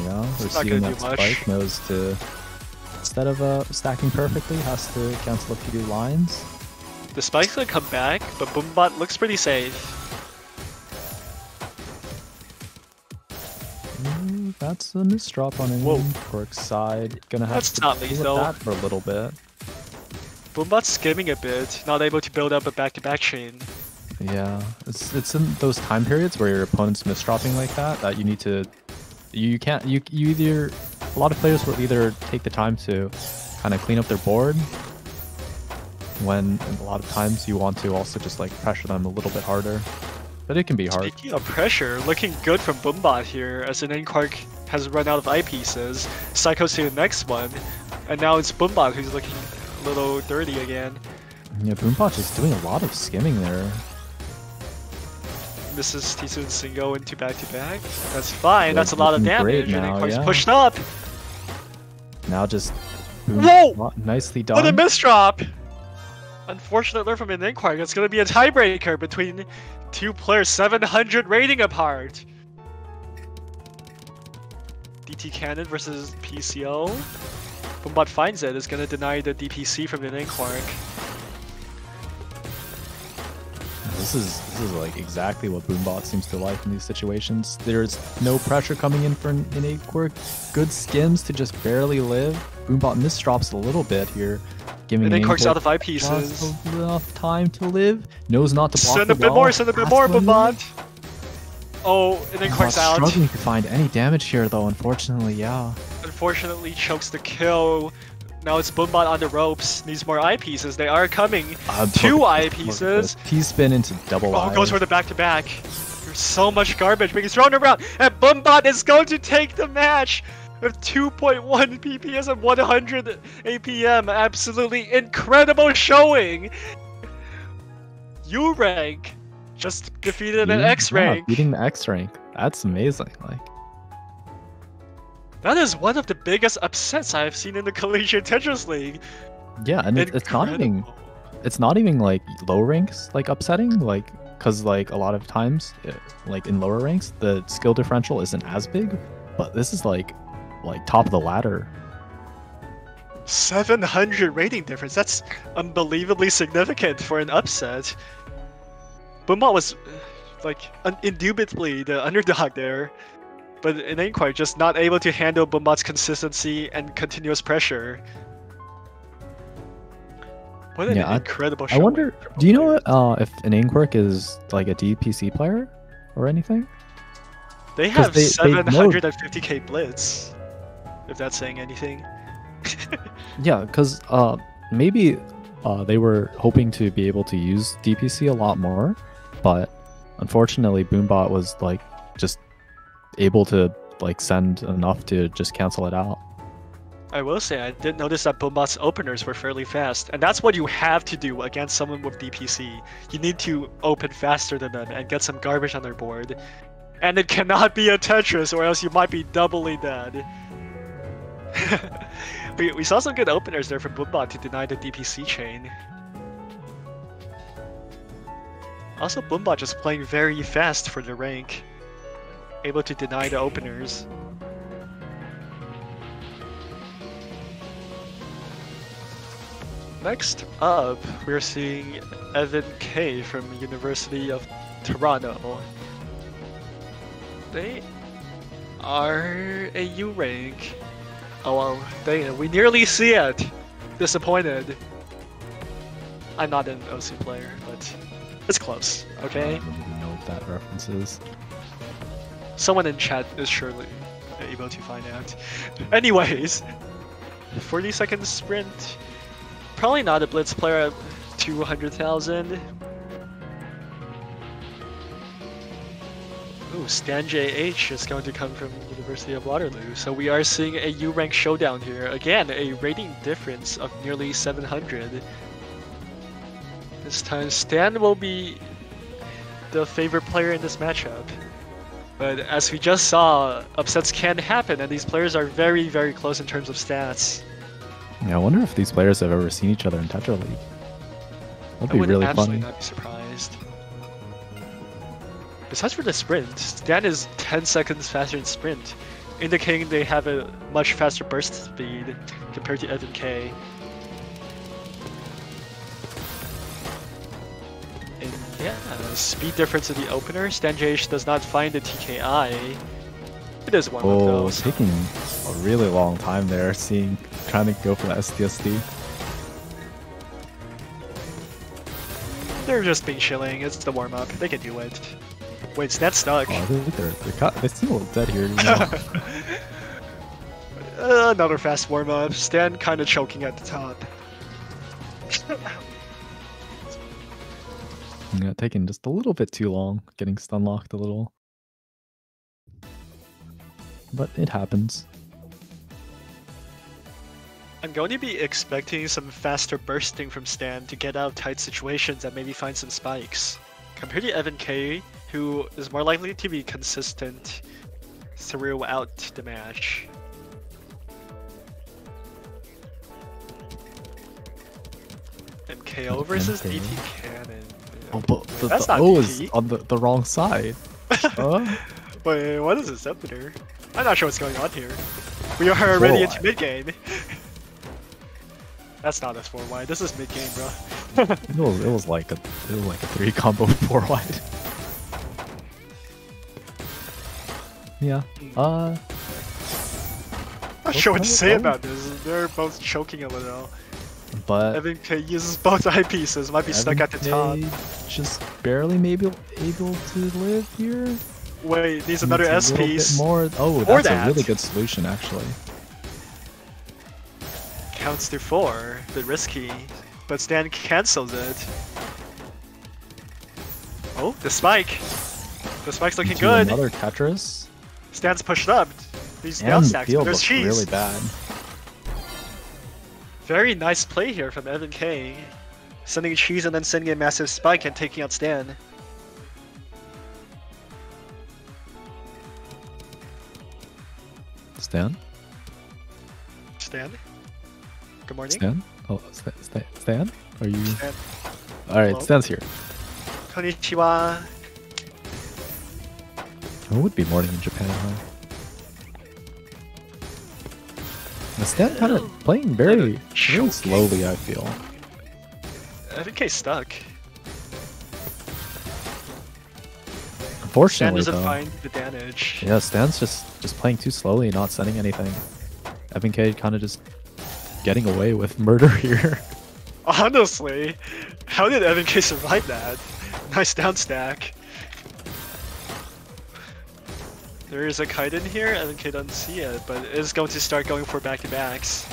Speaker 2: Yeah,
Speaker 1: It's not
Speaker 2: receiving
Speaker 1: gonna
Speaker 2: that
Speaker 1: do much.
Speaker 2: spike knows to, instead of stacking perfectly, has to cancel a few lines.
Speaker 1: The spike's gonna come back, but Boombot looks pretty safe.
Speaker 2: That's a misdrop on
Speaker 1: Whoa.
Speaker 2: Quirk's side. Gonna have
Speaker 1: That's
Speaker 2: to
Speaker 1: not
Speaker 2: deal with
Speaker 1: lethal.
Speaker 2: that for a little bit.
Speaker 1: Boombot's skimming a bit, not able to build up a back-to-back chain.
Speaker 2: Yeah, it's in those time periods where your opponent's misdropping like that you need to, you either, a lot of players will either take the time to kind of clean up their board, when a lot of times you want to also just like pressure them a little bit harder, but it can be hard.
Speaker 1: Speaking of pressure, looking good from Boombot here, as an Quark has run out of eyepieces, Psycho's to the next one, and now it's Boombot who's looking a little dirty again.
Speaker 2: Yeah, Boombot is doing a lot of skimming there.
Speaker 1: Misses Tisu and Singo into back-to-back. That's fine,
Speaker 2: Yeah,
Speaker 1: that's a lot of
Speaker 2: looking great
Speaker 1: damage, and
Speaker 2: now,
Speaker 1: Quark's
Speaker 2: yeah.
Speaker 1: pushed up!
Speaker 2: Now just
Speaker 1: Whoa!
Speaker 2: nicely
Speaker 1: What a
Speaker 2: done.
Speaker 1: misdrop! Unfortunate learn from an Quark. It's gonna be a tiebreaker between two players 700 rating apart. DT Cannon versus PCO. Boombot finds it. It's gonna deny the DPC from an Quark.
Speaker 2: This is like exactly what Boombot seems to like in these situations. There's no pressure coming in for an innate quirk. Good skims to just barely live. Boombot misdrops a little bit here, giving
Speaker 1: And Quark's out
Speaker 2: Quirk
Speaker 1: of eyepieces.
Speaker 2: just enough time to live. Knows not to block
Speaker 1: Send
Speaker 2: the
Speaker 1: a bit
Speaker 2: wall,
Speaker 1: more, send a bit
Speaker 2: has
Speaker 1: more,
Speaker 2: to live.
Speaker 1: Boombot! Oh, and then Quark's
Speaker 2: Bombot's
Speaker 1: out.
Speaker 2: struggling to find any damage here though, unfortunately, yeah.
Speaker 1: Unfortunately, chokes the kill. Now it's Boombot on the ropes. Needs more eyepieces. They are coming. Two eyepieces.
Speaker 2: T-spin into double
Speaker 1: Oh,
Speaker 2: eye.
Speaker 1: goes for the back-to-back. There's so much garbage being thrown around, and Boombot is going to take the match with 2.1 PPS and 100 APM. Absolutely incredible showing. U rank just defeated an X rank.
Speaker 2: Yeah, beating the X rank. That's amazing. Like,
Speaker 1: That is one of the biggest upsets I have seen in the Collegiate Tetris League.
Speaker 2: yeah, and it's not even like low ranks like upsetting, like, because like a lot of times like in lower ranks the skill differential isn't as big, but this is like top of the ladder.
Speaker 1: 700 rating difference. That's unbelievably significant for an upset. Boombot was like indubitably the underdog there, but it ain't quite just not able to handle Boombot's consistency and continuous pressure. What an incredible show.
Speaker 2: I wonder, do you know if an Inquirk is like a DPC player or anything?
Speaker 1: They have
Speaker 2: they
Speaker 1: 750k blitz, if that's saying anything.
Speaker 2: Yeah, because maybe they were hoping to be able to use DPC a lot more, but unfortunately Boombot was like just able to like send enough to just cancel it out.
Speaker 1: I will say, I did notice that Boombot's openers were fairly fast, and that's what you have to do against someone with DPC. You need to open faster than them and get some garbage on their board. And it cannot be a Tetris, or else you might be doubly dead. we saw some good openers there from Boombot to deny the DPC chain. Also, Boombot just playing very fast for the rank. Able to deny the openers. Next up, we're seeing Evan K from University of Toronto. They are a U rank. Oh well, dang it, we nearly see it! Disappointed. I'm not an OC player, but it's close, okay?
Speaker 2: I don't even know what that reference is.
Speaker 1: Someone in chat is surely able to find out. Anyways, 40-second sprint. Probably not a blitz player at 200,000. Ooh, Stan JH is going to come from University of Waterloo. So we are seeing a U-rank showdown here. Again, a rating difference of nearly 700. This time Stan will be the favorite player in this matchup. But as we just saw, upsets can happen and these players are very, very close in terms of stats.
Speaker 2: Yeah, I wonder if these players have ever seen each other in Tetra League. That'd be
Speaker 1: I would
Speaker 2: really
Speaker 1: absolutely
Speaker 2: funny.
Speaker 1: not be surprised. Besides for the sprint, Stan is 10 seconds faster in sprint, indicating they have a much faster burst speed compared to Evan K. And yeah, speed difference in the opener, Stan JH does not find the TKI. It is one of
Speaker 2: Oh,
Speaker 1: those.
Speaker 2: taking a really long time there, trying to go for the STSD.
Speaker 1: They're just being chilling, it's the warm-up, they can do it. Wait, Stan's stuck.
Speaker 2: Oh, they seem a little dead here. You know?
Speaker 1: Another fast warm-up, Stan kind of choking at the top.
Speaker 2: Yeah, taking just a little bit too long, getting stun locked a little. But it happens.
Speaker 1: I'm going to be expecting some faster bursting from Stan to get out of tight situations and maybe find some spikes. Compared to Evan K, who is more likely to be consistent throughout the match. MKO versus
Speaker 2: MKO.
Speaker 1: DT Cannon.
Speaker 2: Oh, but
Speaker 1: That's
Speaker 2: the
Speaker 1: not
Speaker 2: O
Speaker 1: DT.
Speaker 2: is on the wrong side.
Speaker 1: Wait, what is this opener? I'm not sure what's going on here. We are already into mid-game. That's not a 4 wide. This is mid-game, bro.
Speaker 2: It was like a 3 combo 4 wide. Yeah.
Speaker 1: Not sure what to say about this. They're both choking a little.
Speaker 2: But
Speaker 1: Evan K uses both eyepieces. Might be stuck at the top.
Speaker 2: Just barely maybe able to live here.
Speaker 1: Wait, needs another S
Speaker 2: little
Speaker 1: piece.
Speaker 2: bit more. Oh,
Speaker 1: Or
Speaker 2: that's
Speaker 1: that.
Speaker 2: a really good solution, actually.
Speaker 1: Counts to 4. Bit risky. But Stan cancels it. Oh, the spike. The spike's looking
Speaker 2: Into
Speaker 1: good.
Speaker 2: Another Tetris.
Speaker 1: Stan's pushed up. These down
Speaker 2: And the
Speaker 1: stacks.
Speaker 2: field
Speaker 1: There's
Speaker 2: looks
Speaker 1: cheese.
Speaker 2: really bad.
Speaker 1: Very nice play here from Evan K. Sending cheese and then sending a massive spike and taking out Stan.
Speaker 2: Stan?
Speaker 1: Stan? Good morning.
Speaker 2: Stan? Oh, Stan? Are you...
Speaker 1: Stan.
Speaker 2: Alright,
Speaker 1: Hello?
Speaker 2: Stan's here.
Speaker 1: Konnichiwa.
Speaker 2: It would be morning in Japan, huh? The Stan kind of playing very
Speaker 1: Choking.
Speaker 2: slowly, I feel.
Speaker 1: Evan K's stuck. Stan
Speaker 2: Unfortunately,
Speaker 1: doesn't
Speaker 2: though.
Speaker 1: find the damage.
Speaker 2: Yeah, Stan's just playing too slowly, not sending anything. Evan K kind of just getting away with murder here.
Speaker 1: Honestly, how did Evan K survive that? Nice down stack. There is a kite in here, Evan K doesn't see it, but is going to start going for back-to-backs.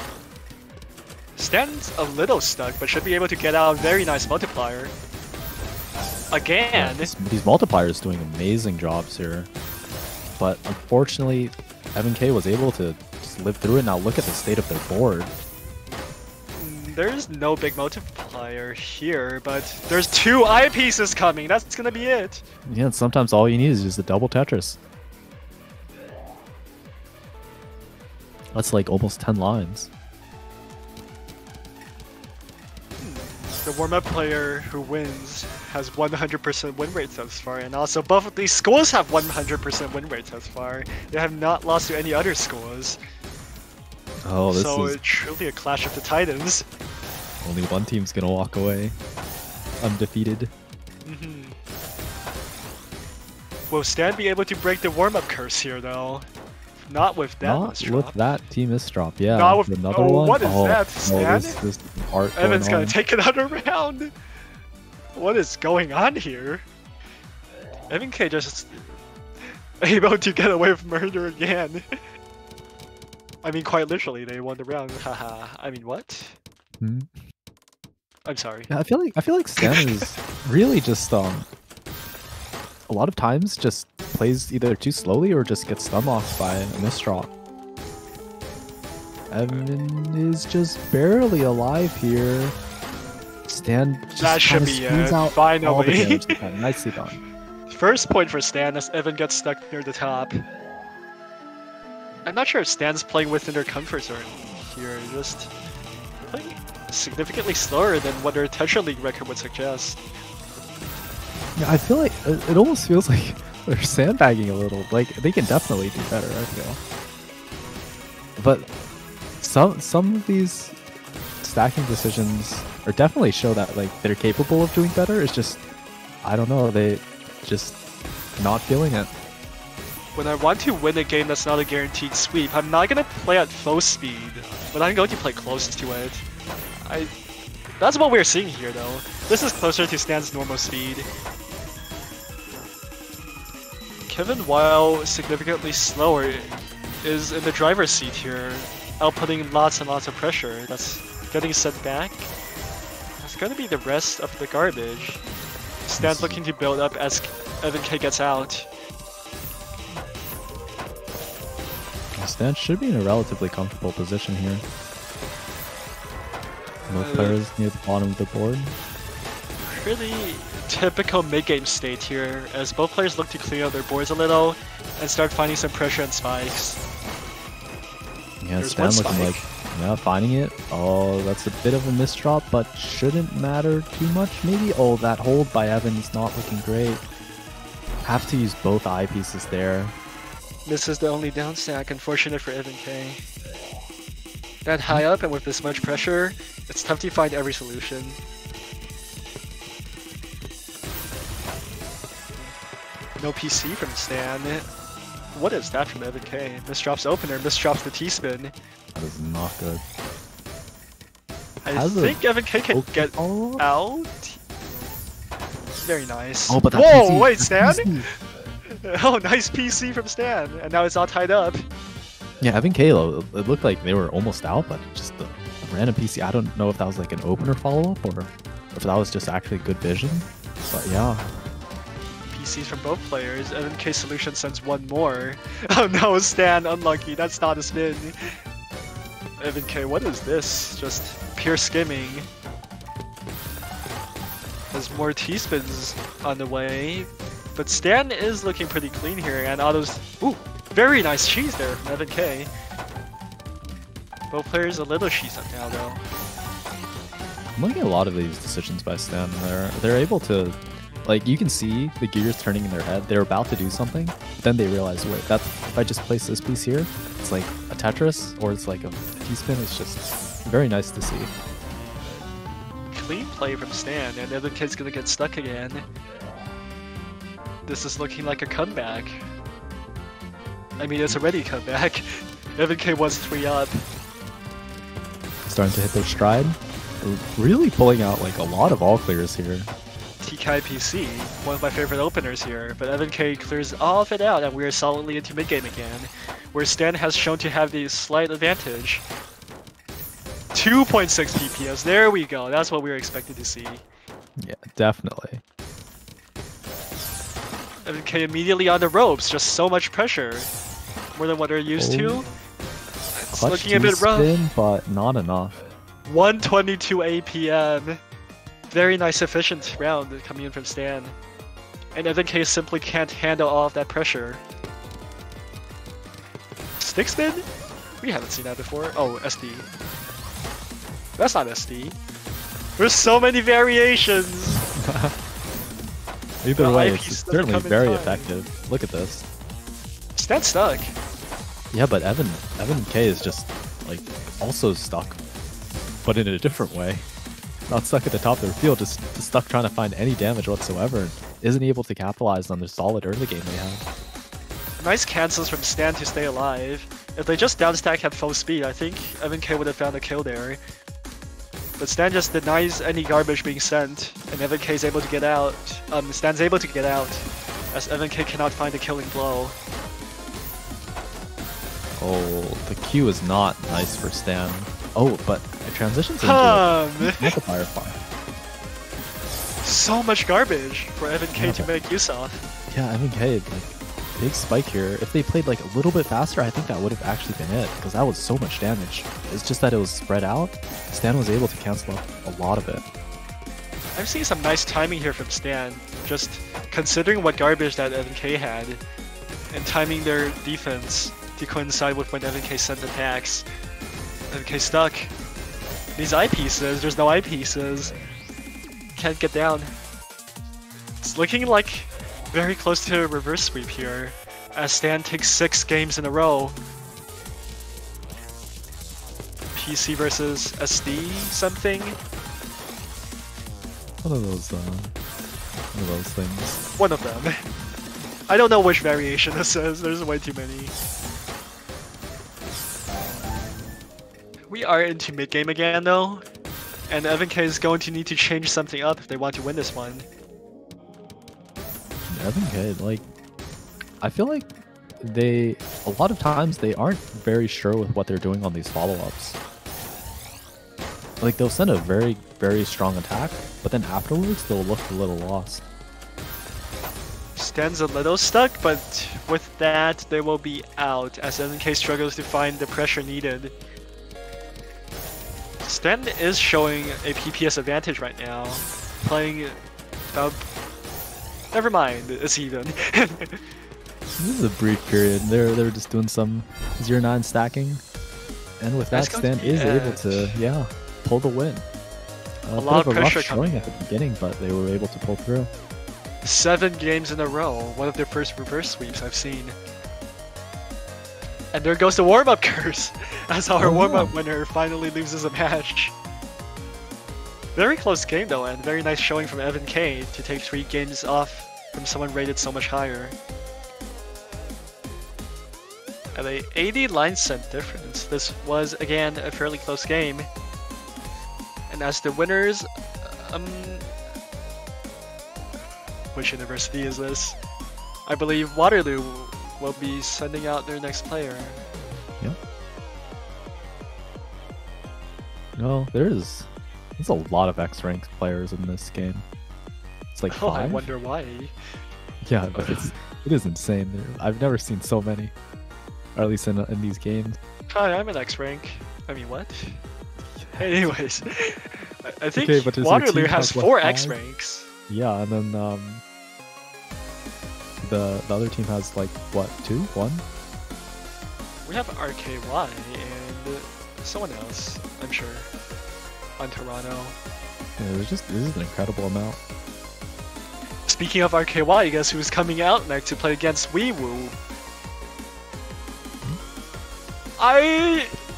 Speaker 1: Stan's a little stuck, but should be able to get out a very nice multiplier. Again!
Speaker 2: These multipliers doing amazing jobs here. But unfortunately, Evan K was able to just live through it. Now look at the state of their board.
Speaker 1: There's no big multiplier here, but there's 2 eyepieces coming, that's gonna be it!
Speaker 2: Yeah, and sometimes all you need is just a double Tetris. That's like almost 10 lines.
Speaker 1: The warm-up player who wins has 100% win rate thus far, and also both of these schools have 100% win rate thus far. They have not lost to any other schools.
Speaker 2: Oh, this
Speaker 1: So
Speaker 2: is
Speaker 1: it's truly a clash of the titans.
Speaker 2: only one team's gonna walk away undefeated.
Speaker 1: Will Stan be able to break the warm-up curse here, though? Not with that
Speaker 2: Not
Speaker 1: last
Speaker 2: with
Speaker 1: drop.
Speaker 2: that team misdrop, yeah.
Speaker 1: Not with-
Speaker 2: another
Speaker 1: oh,
Speaker 2: one.
Speaker 1: what is that,
Speaker 2: No,
Speaker 1: Stan?
Speaker 2: this art
Speaker 1: Evan's
Speaker 2: going
Speaker 1: gonna
Speaker 2: on.
Speaker 1: take another round! What is going on here? Evan K just... able to get away with murder again. I mean, quite literally, they won the round. Haha. I mean, what?
Speaker 2: Hmm.
Speaker 1: I'm sorry.
Speaker 2: Yeah, I feel like Stan is really just a lot of times just plays either too slowly or just gets stun locked by a misdraw. Evan is just barely alive here. Stan just
Speaker 1: That should
Speaker 2: kinda
Speaker 1: be
Speaker 2: squeezes
Speaker 1: it.
Speaker 2: out all the
Speaker 1: Finally.
Speaker 2: damage they can. Nicely done.
Speaker 1: First point for Stan as Evan gets stuck near the top. I'm not sure if Stan's playing within their comfort zone here. Just playing significantly slower than what their Tetra League record would suggest.
Speaker 2: Yeah, I feel like it almost feels like they're sandbagging a little. Like they can definitely do better, I feel. But some of these stacking decisions are definitely show that like they're capable of doing better. It's just I don't know, they just not feeling it.
Speaker 1: When I want to win a game that's not a guaranteed sweep, I'm not gonna play at full speed, but I'm going to play close to it. That's what we're seeing here though. This is closer to Stan's normal speed. Kevin, while significantly slower, is in the driver's seat here, outputting lots and lots of pressure. That's getting sent back. That's gonna be the rest of the garbage. Stan's looking to build up as Evan K gets out.
Speaker 2: Stan should be in a relatively comfortable position here. Both players near the bottom of the board.
Speaker 1: Pretty typical mid-game state here, as both players look to clear out their boards a little and start finding some pressure and spikes.
Speaker 2: Yeah,
Speaker 1: There's
Speaker 2: Stan
Speaker 1: one
Speaker 2: looking
Speaker 1: spike.
Speaker 2: like, yeah, finding it. Oh, that's a bit of a misdrop, but shouldn't matter too much, maybe? Oh, that hold by Evan is not looking great. Have to use both eyepieces there.
Speaker 1: This is the only down stack, unfortunate for Evan K. That high up and with this much pressure, it's tough to find every solution. No PC from Stan. What is that from Evan K? Misdrops opener, misdrops the T-spin.
Speaker 2: That is not good.
Speaker 1: I think Evan K can get
Speaker 2: Oh,
Speaker 1: out. Very nice.
Speaker 2: oh but that
Speaker 1: Whoa,
Speaker 2: PC,
Speaker 1: wait,
Speaker 2: that
Speaker 1: Stan?
Speaker 2: PC.
Speaker 1: Oh, nice PC from Stan, and now it's all tied up.
Speaker 2: Yeah, Evan Kalo, it looked like they were almost out, but just the random PC. I don't know if that was like an opener follow-up or if that was just actually good vision. But yeah.
Speaker 1: PCs from both players. Evan K solution sends one more. Oh no, Stan, unlucky. That's not a spin. Evan K, what is this? Just pure skimming. There's more T-spins on the way. But Stan is looking pretty clean here, and autos. Ooh, very nice cheese there from Evan K. Both players a little cheese up now, though.
Speaker 2: I'm looking at a lot of these decisions by Stan. They're able to, like, you can see the gears turning in their head. They're about to do something, but then they realize, wait, that's if I just place this piece here, it's like a Tetris or it's like a T-spin. It's just very nice to see.
Speaker 1: Clean play from Stan, and Evan K's gonna get stuck again. This is looking like a comeback. I mean, it's already a comeback. Evan K was 3 up.
Speaker 2: Starting to hit their stride. Really pulling out like a lot of all clears here.
Speaker 1: TK PC, one of my favorite openers here, but Evan K clears all of it out and we are solidly into mid-game again, where Stan has shown to have the slight advantage. 2.6 PPS, there we go, that's what we were expected to see.
Speaker 2: Yeah, definitely.
Speaker 1: Evan K immediately on the ropes, just so much pressure. More than what they're used to. It's
Speaker 2: Clutch
Speaker 1: looking a bit rough.
Speaker 2: T-spin, but not enough.
Speaker 1: 122 APM. Very nice efficient round coming in from Stan. And Evan K simply can't handle all of that pressure. Stick spin? We haven't seen that before. Oh, SD. That's not SD. There's so many variations!
Speaker 2: Either
Speaker 1: The
Speaker 2: way,
Speaker 1: eyepiece
Speaker 2: it's
Speaker 1: doesn't
Speaker 2: certainly
Speaker 1: come in
Speaker 2: very
Speaker 1: time.
Speaker 2: effective. Look at this.
Speaker 1: Stan's stuck.
Speaker 2: Yeah, but Evan K is just like also stuck, but in a different way. Not stuck at the top of their field, just stuck trying to find any damage whatsoever. And isn't able to capitalize on the solid early game they have.
Speaker 1: Nice cancels from Stan to stay alive. If they just downstack at full speed, I think Evan K would have found a kill there. But Stan just denies any garbage being sent, and Evan K is able to get out. Stan's able to get out, as Evan K cannot find a killing blow.
Speaker 2: Oh, the Q is not nice for Stan. Oh, but it transitions into multiplier fire.
Speaker 1: So much garbage for Evan K to make use of.
Speaker 2: Yeah, Evan K, like, big spike here. If they played like a little bit faster, I think that would have actually been it, because that was so much damage. It's just that it was spread out. Stan was able to cancel out a lot of it.
Speaker 1: I'm seeing some nice timing here from Stan, just considering what garbage that Evan K had, and timing their defense to coincide with when Evan K sent attacks. Evan K stuck. These eyepieces, there's no eyepieces. Can't get down. It's looking like very close to a reverse sweep here, as Stan takes 6 games in a row. PC versus SD something?
Speaker 2: One of those things.
Speaker 1: One of them. I don't know which variation this is, there's way too many. We are into mid-game again though, and Evan K is going to need to change something up if they want to win this one.
Speaker 2: Evan K, like, I feel like a lot of times they aren't very sure with what they're doing on these follow-ups. Like, they'll send a very, very strong attack, but then afterwards they'll look a little lost.
Speaker 1: Stan's a little stuck, but with that they will be out as Evan K struggles to find the pressure needed. Stan is showing a PPS advantage right now, playing never mind, it's even.
Speaker 2: This is a brief period. They're just doing some 0-9 stacking, and with that, Stan is able to pull the win.
Speaker 1: A lot of pressure
Speaker 2: showing at the beginning, but they were able to pull through.
Speaker 1: 7 games in a row, one of their first reverse sweeps I've seen. And there goes the warm-up curse, as our warm-up winner finally loses a match. Very close game though, and very nice showing from Evan K to take 3 games off from someone rated so much higher. At a 80 line set difference, this was again a fairly close game. And as the winners, which university is this? I believe Waterloo will be sending out their next player.
Speaker 2: Yep. No, there's a lot of X-ranked players in this game. It's like 5.
Speaker 1: I wonder why.
Speaker 2: Yeah, but it is insane. I've never seen so many, or at least in these games.
Speaker 1: Hi, I'm an X-rank. I mean, what? Anyways, I think Waterloo has 4 X-ranks.
Speaker 2: Yeah, and then the other team has like what, 2, 1?
Speaker 1: We have RKY and someone else, I'm sure, on Toronto.
Speaker 2: Yeah, this is an incredible amount.
Speaker 1: Speaking of RKY, guess who's coming out next to play against WeeWoo?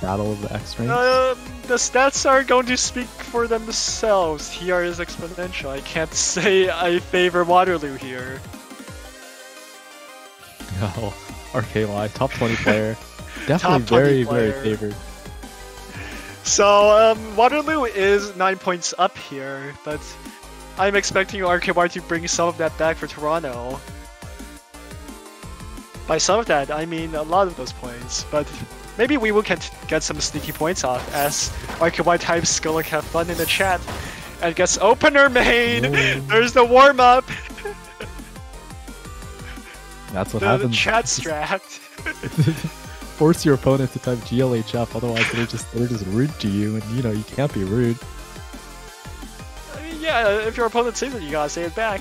Speaker 2: Battle of the X-ranks?
Speaker 1: The stats are going to speak for themselves. TR is exponential. I can't say I favor Waterloo here.
Speaker 2: No, RKY, top 20 player. Definitely very favored.
Speaker 1: So, Waterloo is 9 points up here, but I'm expecting RKY to bring some of that back for Toronto. By some of that, I mean a lot of those points, but maybe we will get some sneaky points off as RKY types Skullick have fun in the chat and gets opener made! There's the warm-up!
Speaker 2: That's what happens.
Speaker 1: The chat strat.
Speaker 2: Force your opponent to type GLHF, otherwise they're just rude to you, and you know you can't be rude.
Speaker 1: I mean, yeah, if your opponent says it, you gotta say it back.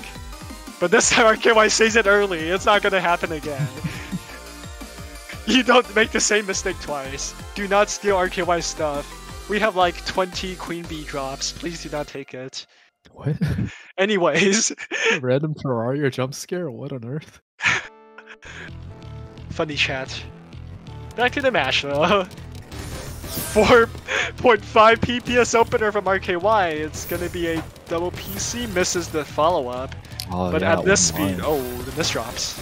Speaker 1: But this time RKY says it early, it's not gonna happen again. You don't make the same mistake twice. Do not steal RKY stuff. We have like 20 Queen Bee drops, please do not take it.
Speaker 2: What?
Speaker 1: Anyways.
Speaker 2: Random Terraria jump scare? What on earth?
Speaker 1: Funny chat. Back to the match though. 4.5 PPS opener from RKY. It's gonna be a double PC, misses the follow-up.
Speaker 2: Oh,
Speaker 1: but
Speaker 2: yeah,
Speaker 1: at this speed, the misdrops.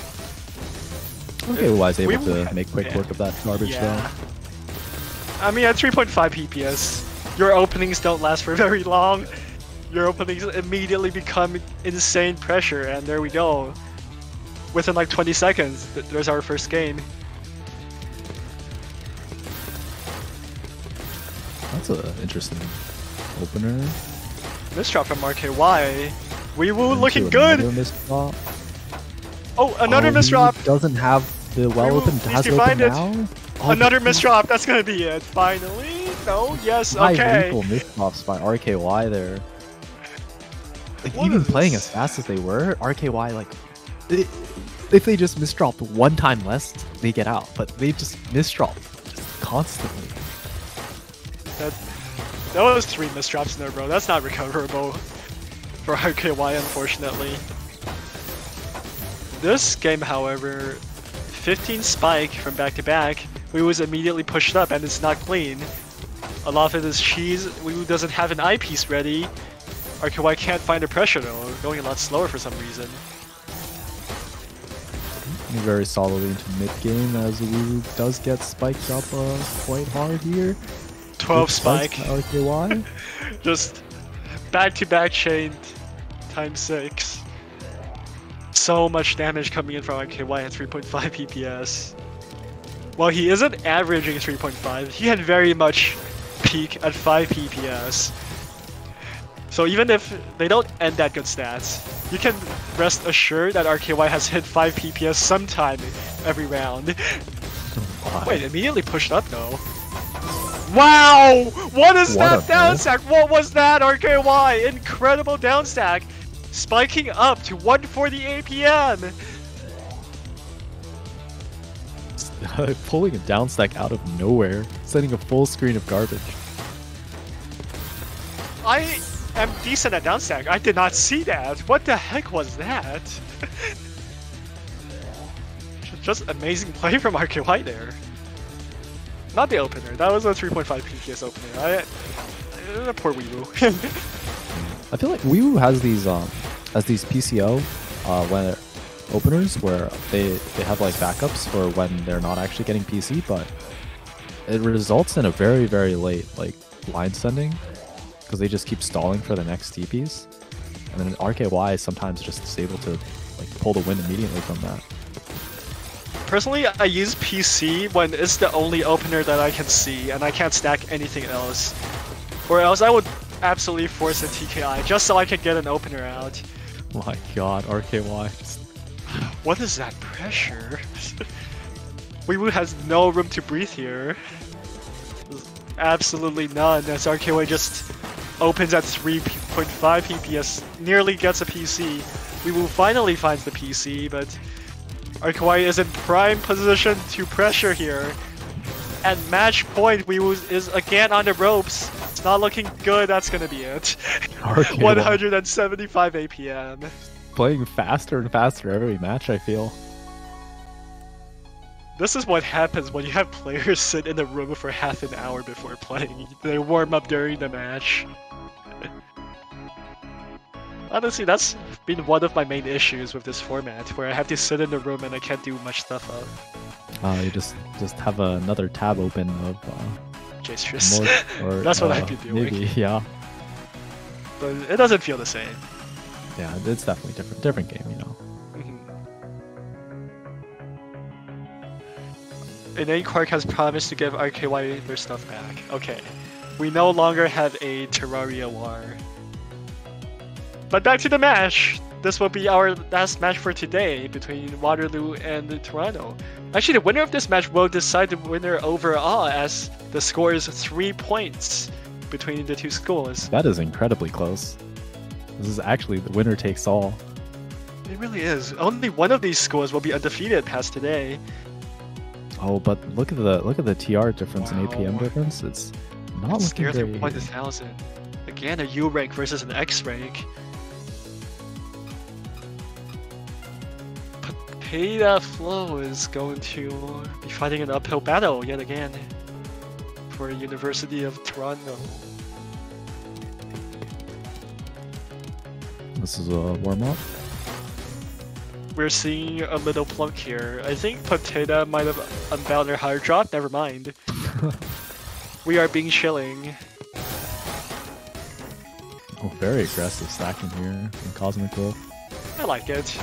Speaker 2: Okay, was able to make quick work of that garbage though.
Speaker 1: I mean, at 3.5 PPS, your openings don't last for very long. Your openings immediately become insane pressure, and there we go. Within like 20 seconds, there's our first game.
Speaker 2: That's an interesting opener.
Speaker 1: Misdrop from RKY. Weewoo looking
Speaker 2: Another
Speaker 1: good!
Speaker 2: misdrop.
Speaker 1: Oh, another
Speaker 2: Oh, he
Speaker 1: misdrop!
Speaker 2: doesn't have the well open.
Speaker 1: Weewoo,
Speaker 2: Has
Speaker 1: please
Speaker 2: it open
Speaker 1: find it.
Speaker 2: now? Oh,
Speaker 1: Another misdrop, that's gonna be it. Finally? No? Yes,
Speaker 2: Five
Speaker 1: okay.
Speaker 2: lethal misdrops by RKY there. Like,
Speaker 1: What
Speaker 2: even
Speaker 1: is
Speaker 2: playing
Speaker 1: this?
Speaker 2: as fast as they were, RKY, like, if they just misdropped one time less, they get out. But they just misdrop constantly.
Speaker 1: That was 3 misdrops in a row. That's not recoverable for RKY, unfortunately. This game, however, 15 spike from back-to-back. Weewoo was immediately pushed up and it's not clean. A lot of it is cheese. Weewoo doesn't have an eyepiece ready. RKY can't find the pressure though, going a lot slower for some reason.
Speaker 2: Very solidly into mid-game as Weewoo does get spiked up quite hard here.
Speaker 1: 12 spike.
Speaker 2: RKY.
Speaker 1: Just back-to-back chained times 6. So much damage coming in from RKY at 3.5 PPS. While he isn't averaging 3.5, he had very much peak at 5 PPS. So even if they don't end at good stats, you can rest assured that RKY has hit 5 PPS sometime every round. Wait, immediately pushed up though. Wow! What is that down stack? What was that, RKY? Incredible down stack! Spiking up to 140 APM!
Speaker 2: Pulling a down stack out of nowhere, sending a full screen of garbage.
Speaker 1: I am decent at down stack. I did not see that. What the heck was that? Just amazing play from RKY there. Not the opener. That was a 3.5 PPS opener. Poor Weewoo.
Speaker 2: I feel like Weewoo has these PCO when openers where they have like backups for when they're not actually getting PC, but it results in a very, very late like line sending because they just keep stalling for the next TPs, and then RKY sometimes just is able to like pull the win immediately from that.
Speaker 1: Personally, I use PC when it's the only opener that I can see and I can't stack anything else. Or else I would absolutely force a TKI just so I can get an opener out.
Speaker 2: My god, RKY.
Speaker 1: What is that pressure? Weewoo has no room to breathe here. Absolutely none, as RKY just opens at 3.5 PPS, nearly gets a PC. Weewoo finally finds the PC, but RKY is in prime position to pressure here. At match point, Weewoo is again on the ropes. It's not looking good, that's gonna be it. 175 APM.
Speaker 2: Playing faster and faster every match, I feel.
Speaker 1: This is what happens when you have players sit in a room for half an hour before playing. They warm up during the match. Honestly, that's been one of my main issues with this format, where I have to sit in the room and I can't do much stuff up.
Speaker 2: You just have another tab open of
Speaker 1: Jastress.
Speaker 2: Or,
Speaker 1: that's what I've been doing.
Speaker 2: Maybe, yeah.
Speaker 1: But it doesn't feel the same.
Speaker 2: Yeah, it's definitely different game, you know.
Speaker 1: Innate Quark has promised to give RKY their stuff back. Okay. We no longer have a Terraria war. But back to the match! This will be our last match for today between Waterloo and Toronto. Actually, the winner of this match will decide the winner overall, as the score is 3 points between the two schools.
Speaker 2: That is incredibly close. This is actually the winner takes all.
Speaker 1: It really is. Only one of these schools will be undefeated past today.
Speaker 2: Oh, but look at the TR difference and APM difference. It's not looking
Speaker 1: nearly
Speaker 2: very...
Speaker 1: 1,000. Again, a U rank versus an X rank. Potato Flow is going to be fighting an uphill battle yet again for University of Toronto.
Speaker 2: This is a warm-up.
Speaker 1: We're seeing a little plunk here. I think Potato might have unbound her hard drop. Never mind. We are being chilling.
Speaker 2: Oh, very aggressive stacking here in Cosmic Wolf.
Speaker 1: I like it.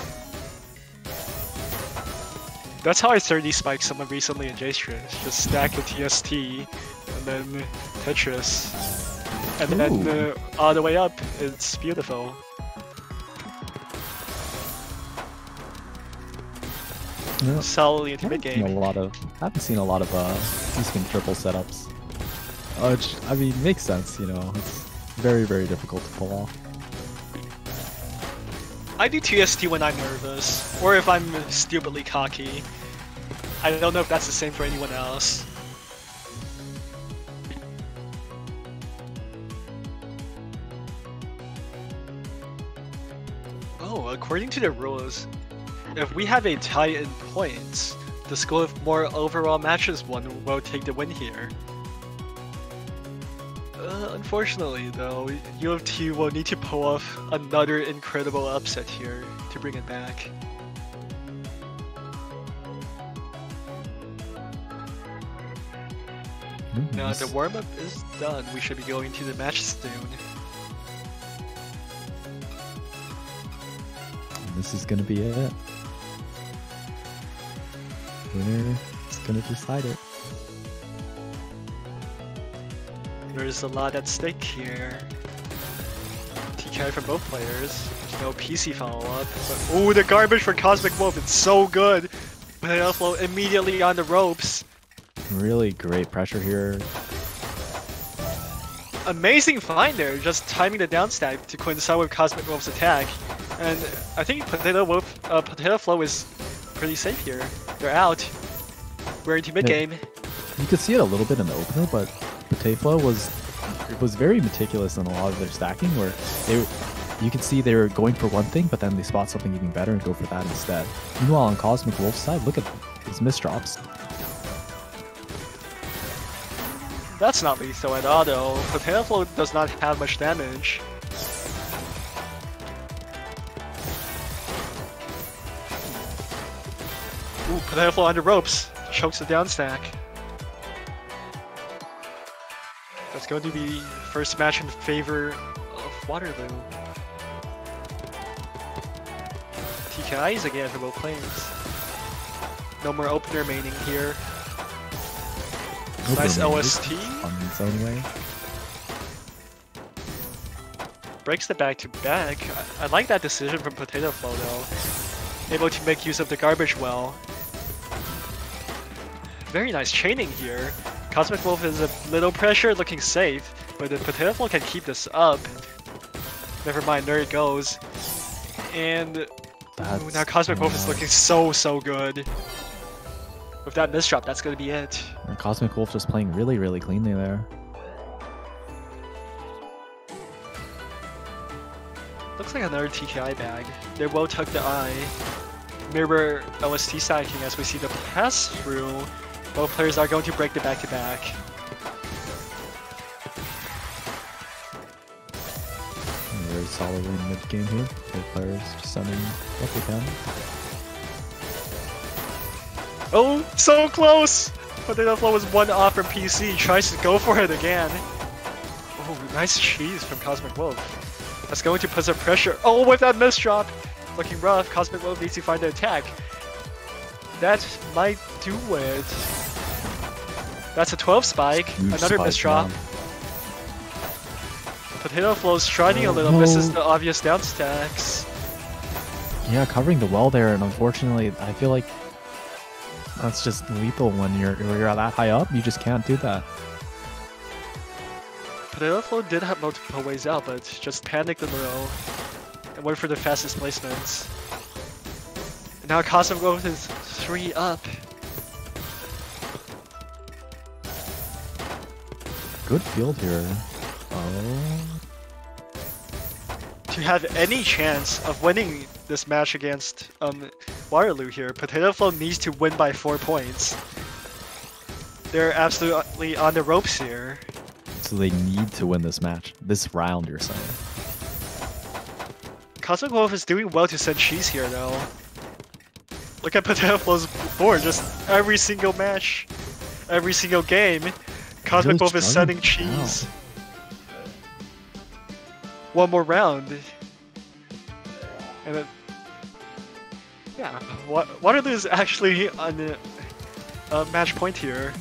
Speaker 1: That's how I 30 spiked someone recently in Jastress. Just stack a TST and then Tetris. And then all the way up, it's beautiful.
Speaker 2: Yeah.
Speaker 1: Solidly into mid game.
Speaker 2: I haven't seen a lot of Eastman triple setups. Which, I mean, makes sense, you know. It's very, very difficult to pull off.
Speaker 1: I do TST when I'm nervous, or if I'm stupidly cocky. I don't know if that's the same for anyone else. Oh, according to the rules, if we have a tie in points, the school with more overall matches won will take the win here. Unfortunately though, UOFT will need to pull off another incredible upset here to bring it back. Now the warm-up is done, we should be going to the match soon.
Speaker 2: This is gonna be it. Winner is gonna decide it.
Speaker 1: There's a lot at stake here. TKI from both players. No PC follow-up. But ooh, the garbage for Cosmic Wolf, it's so good! Potato Flow immediately on the ropes.
Speaker 2: Really great pressure here.
Speaker 1: Amazing find there, just timing the down stack to coincide with Cosmic Wolf's attack. And I think Potato Flow is pretty safe here. They're out. We're into mid-game.
Speaker 2: You could see it a little bit in the opener, but Potato was very meticulous in a lot of their stacking, where you could see they were going for one thing, but then they spot something even better and go for that instead. Meanwhile, on Cosmic Wolf's side, look at his misdrops.
Speaker 1: That's not lethal at all though. Potato Flow does not have much damage. Ooh, Potato Flow on the ropes. Chokes the down stack. That's going to be first match in favor of Waterloo. TKIs again for both lanes. No more opener maining here. Nice OST.
Speaker 2: On its own way.
Speaker 1: Breaks the back-to-back. I like that decision from Potato Flow though. Able to make use of the garbage well. Very nice chaining here. Cosmic Wolf is a little pressure, looking safe, but if Potato Flow can keep this up, never mind, there it goes. And ooh, now Cosmic Wolf is looking so good. With that misdrop, that's gonna be it.
Speaker 2: And Cosmic Wolf just playing really, really cleanly there.
Speaker 1: Looks like another TKI bag. They will tuck the eye. Mirror OST stacking as we see the pass through. Both players are going to break the back-to-back.
Speaker 2: Very solid in mid-game here. Both players just sending what they can.
Speaker 1: Oh, so close! Potato Flow was one off from PC, tries to go for it again. Oh, nice cheese from Cosmic Wolf. That's going to put some pressure. Oh, with that misdrop! Looking rough, Cosmic Wolf needs to find the attack. That might do it. That's a 12 spike,
Speaker 2: Huge
Speaker 1: another
Speaker 2: spike,
Speaker 1: misdrop.
Speaker 2: man.
Speaker 1: Potato Flow striding a little, misses the obvious down stacks.
Speaker 2: Yeah, covering the well there, and unfortunately, I feel like that's just lethal when you're that high up. You just can't do that.
Speaker 1: Potato Flow did have multiple ways out, but just panicked a little and went for the fastest placements. And now Cosmic Wolf is 3 up.
Speaker 2: Good field here. Oh.
Speaker 1: To have any chance of winning this match against Waterloo here, Potato Flow needs to win by 4 points. They're absolutely on the ropes here.
Speaker 2: So they need to win this match. This round, you're saying.
Speaker 1: Cosmic Wolf is doing well to send cheese here though. Look at Potato Flow's board, just every single match, every single game, Cosmic Wolf is sending cheese. One more round. And then, yeah, Waterloo is actually on a match point here.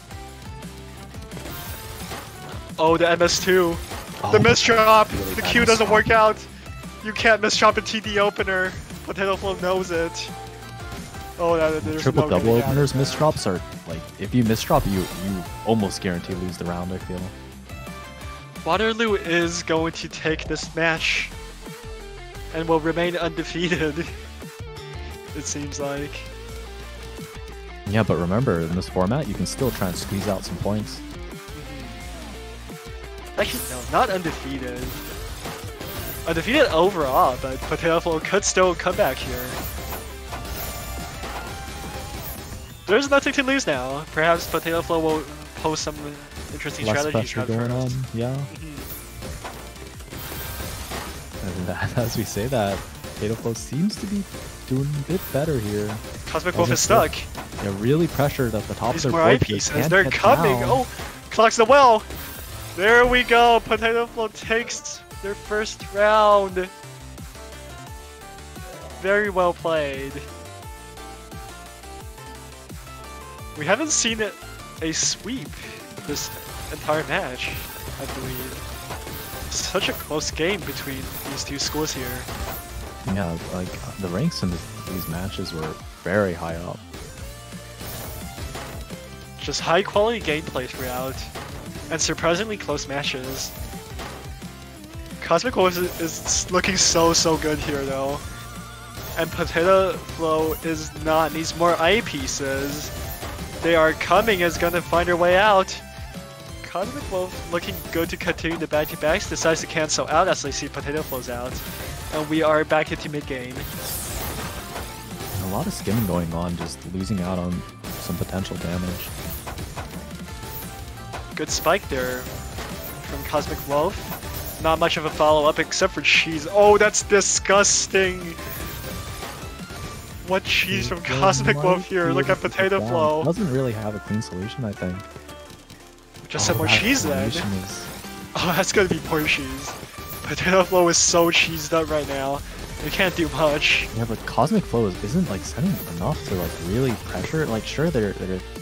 Speaker 1: Oh, the MS2.
Speaker 2: Oh,
Speaker 1: The misdrop.
Speaker 2: really
Speaker 1: The
Speaker 2: bad
Speaker 1: Q doesn't
Speaker 2: misdrop.
Speaker 1: work out. You can't misdrop a TD opener. Potato Flow knows it. Oh, there's
Speaker 2: Triple
Speaker 1: no
Speaker 2: double
Speaker 1: getting out of
Speaker 2: openers
Speaker 1: that.
Speaker 2: misdrops are like, if you misdrop, you almost guarantee lose the round. I feel.
Speaker 1: Waterloo is going to take this match and will remain undefeated. It seems like.
Speaker 2: Yeah, but remember, in this format, you can still try and squeeze out some points.
Speaker 1: Actually, no, not undefeated. Undefeated overall, but Potato Flow could still come back here. There's nothing to lose now. Perhaps Potato Flow will post some interesting
Speaker 2: Less
Speaker 1: strategies.
Speaker 2: pressure going on, yeah. And that, as we say that, Potato Flow seems to be doing a bit better here.
Speaker 1: Cosmic Wolf is stuck.
Speaker 2: They're really pressured at the top
Speaker 1: These
Speaker 2: of their
Speaker 1: more
Speaker 2: board.
Speaker 1: eyepieces, they're coming. Oh, clocks the well. There we go. Potato Flow takes their first round. Very well played. We haven't seen a sweep this entire match, I believe. Such a close game between these two schools here.
Speaker 2: Yeah, like the ranks in these matches were very high up.
Speaker 1: Just high quality gameplay throughout, and surprisingly close matches. Cosmic Wolf is looking so good here though. And Potato Flow is not, needs more eyepieces. They are coming, is gonna find their way out. Cosmic Wolf looking good to continue the back-to-backs, decides to cancel out as they see Potato Flows out. And we are back into mid-game.
Speaker 2: A lot of skimming going on, just losing out on some potential damage.
Speaker 1: Good spike there from Cosmic Wolf. Not much of a follow-up except for cheese. Oh, that's disgusting! What cheese from Cosmic Wolf here? Look at Potato Flow.
Speaker 2: Doesn't really have a clean solution, I think.
Speaker 1: Just some more
Speaker 2: that
Speaker 1: cheese then.
Speaker 2: combination is-
Speaker 1: Oh, that's gonna be poor cheese. Potato Flow is so cheesed up right now. They can't do much.
Speaker 2: Yeah, but Cosmic Flow isn't like setting enough to like really pressure. Like, sure, they're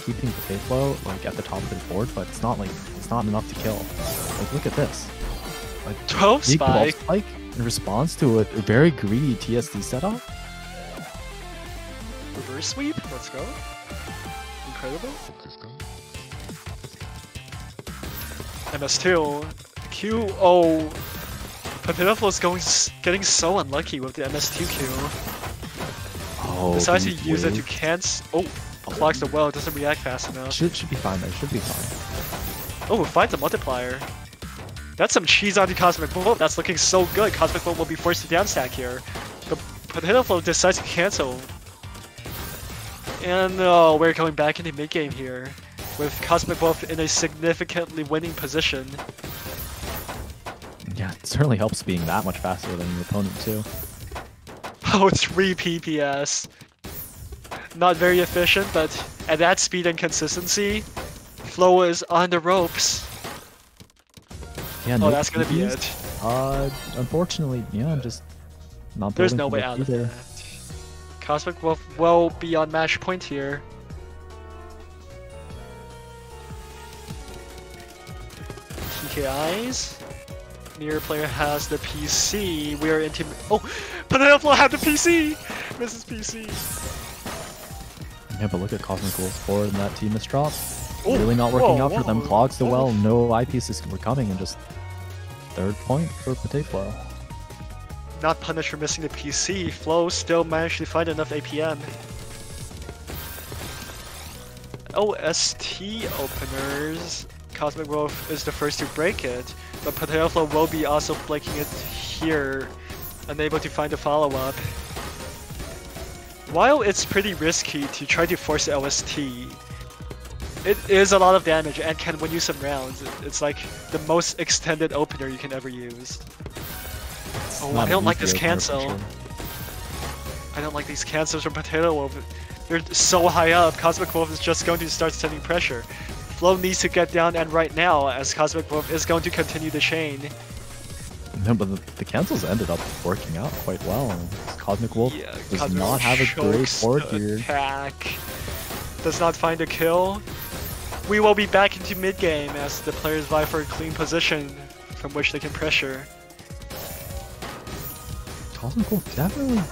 Speaker 2: keeping Potato Flow like at the top of their board, but it's not enough to kill. Like, look at this. Like,
Speaker 1: 12
Speaker 2: big ball
Speaker 1: spike.
Speaker 2: spike in response to a very greedy TSD setup.
Speaker 1: Reverse sweep. Let's go. Incredible. MS2. Q. Oh. Potato Flow is getting so unlucky with the MS2 Q.
Speaker 2: Oh,
Speaker 1: Decides to
Speaker 2: these
Speaker 1: use it to
Speaker 2: waves.
Speaker 1: cancel. Oh, clocks the well. Doesn't react fast enough.
Speaker 2: Should be fine there. Should be fine.
Speaker 1: Oh, finds a multiplier. That's some cheese on the Cosmic Wolf. That's looking so good. Cosmic Wolf will be forced to downstack here. But Potato Flow decides to cancel. And oh, we're going back into mid-game here, with Cosmic Wolf in a significantly winning position.
Speaker 2: Yeah, it certainly helps being that much faster than your opponent too.
Speaker 1: Oh, 3 PPS. Not very efficient, but at that speed and consistency, Flow is on the ropes.
Speaker 2: Yeah,
Speaker 1: Oh, that's gonna be
Speaker 2: PBs.
Speaker 1: it.
Speaker 2: Unfortunately, yeah, just not.
Speaker 1: There's
Speaker 2: building
Speaker 1: no
Speaker 2: for
Speaker 1: way
Speaker 2: the
Speaker 1: out of
Speaker 2: either.
Speaker 1: that. Cosmic Wolf will be on match point here. TKIs. Near player has the PC. We are into. Oh! Potato Flow had the PC! Misses PC.
Speaker 2: Yeah, but look at Cosmic Wolf's board and that team is dropped.
Speaker 1: Oh,
Speaker 2: Really not working
Speaker 1: whoa,
Speaker 2: out for them.
Speaker 1: whoa,
Speaker 2: Clogs the
Speaker 1: whoa.
Speaker 2: well, no eyepieces were coming, and just third point for Potato Flow.
Speaker 1: Not punished for missing the PC. Flow still managed to find enough APM. OST openers. Cosmic Wolf is the first to break it, but Potato Flow will be also breaking it here, unable to find a follow-up. While it's pretty risky to try to force OST, it is a lot of damage and can win you some rounds. It's like the most extended opener you can ever use. Oh, I don't like this cancel. I don't like these cancels from Potato Wolf. They're so high up. Cosmic Wolf is just going to start sending pressure. Flow needs to get down, and right now, as Cosmic Wolf is going to continue the chain.
Speaker 2: No, but the cancels ended up working out quite well. Cosmic Wolf does
Speaker 1: Cosmic
Speaker 2: not
Speaker 1: Wolf
Speaker 2: have a great
Speaker 1: chokes
Speaker 2: board
Speaker 1: the
Speaker 2: here.
Speaker 1: attack. Does not find a kill. we will be back into mid-game as the players vie for a clean position from which they can pressure.
Speaker 2: Cosmical definitely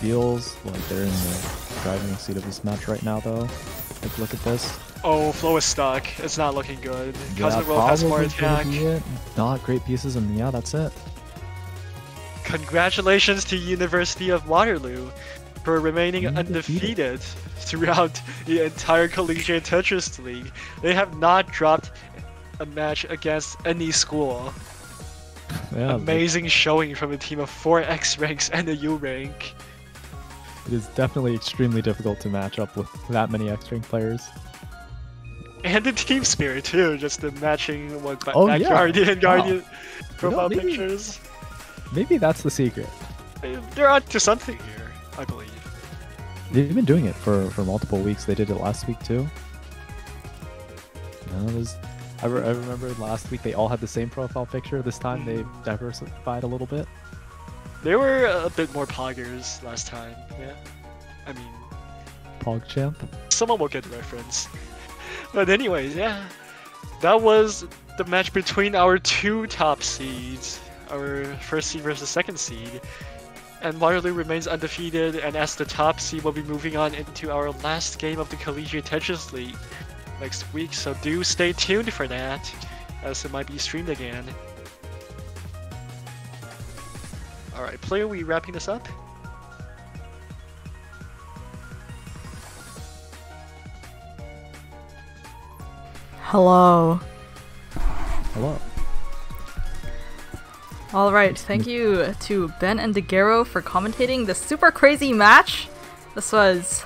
Speaker 2: feels like they're in the driving seat of this match right now, though. Like, look at this.
Speaker 1: Oh, Flo is stuck. It's not looking good.
Speaker 2: Yeah,
Speaker 1: Cosmic World has more attack.
Speaker 2: Not great pieces, and yeah, that's it.
Speaker 1: Congratulations to University of Waterloo for remaining undefeated throughout the entire Collegiate Tetris League. They have not dropped a match against any school.
Speaker 2: Yeah,
Speaker 1: amazing showing from a team of 4 X ranks and a U rank.
Speaker 2: It is definitely extremely difficult to match up with that many X rank players.
Speaker 1: And the team spirit too, just the matching
Speaker 2: Backyard
Speaker 1: and Guardian profile pictures.
Speaker 2: Maybe that's the secret.
Speaker 1: They're onto something here, I believe.
Speaker 2: They've been doing it for multiple weeks. They did it last week too. I remember last week they all had the same profile picture. This time they diversified a little bit.
Speaker 1: They were a bit more poggers last time, yeah. I mean...
Speaker 2: PogChamp?
Speaker 1: Someone will get the reference. But anyways, yeah. That was the match between our 2 top seeds. Our first seed versus second seed. And Waterloo remains undefeated, and as the top seed, we'll be moving on into our last game of the Collegiate Tetris League next week, so do stay tuned for that, as it might be streamed again. Alright, player, we wrapping this up?
Speaker 3: Hello.
Speaker 2: Hello.
Speaker 3: Alright, thank you to Ben and Daguerro for commentating this super crazy match. This was...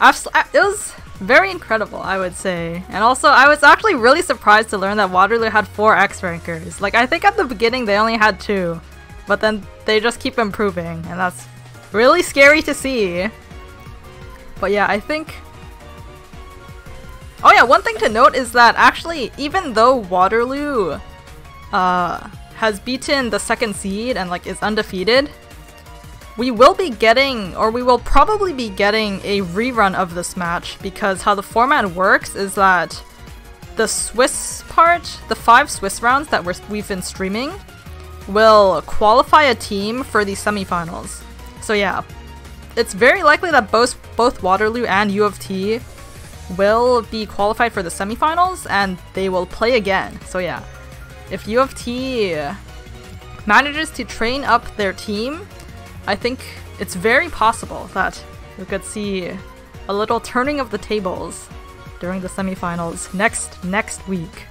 Speaker 3: it was very incredible, I would say. And also, I was actually really surprised to learn that Waterloo had 4 X rankers. Like, I think at the beginning they only had 2. But then they just keep improving, and that's really scary to see. But yeah, I think... Oh yeah, one thing to note is that actually, even though Waterloo has beaten the second seed and like is undefeated, we will be getting, or we will probably be getting, a rerun of this match, because how the format works is that the Swiss part, the 5 Swiss rounds that we've been streaming, will qualify a team for the semifinals. So yeah, it's very likely that both Waterloo and UOFT will be qualified for the semifinals, and they will play again. So yeah, if UOFT manages to train up their team, I think it's very possible that we could see a little turning of the tables during the semifinals next week.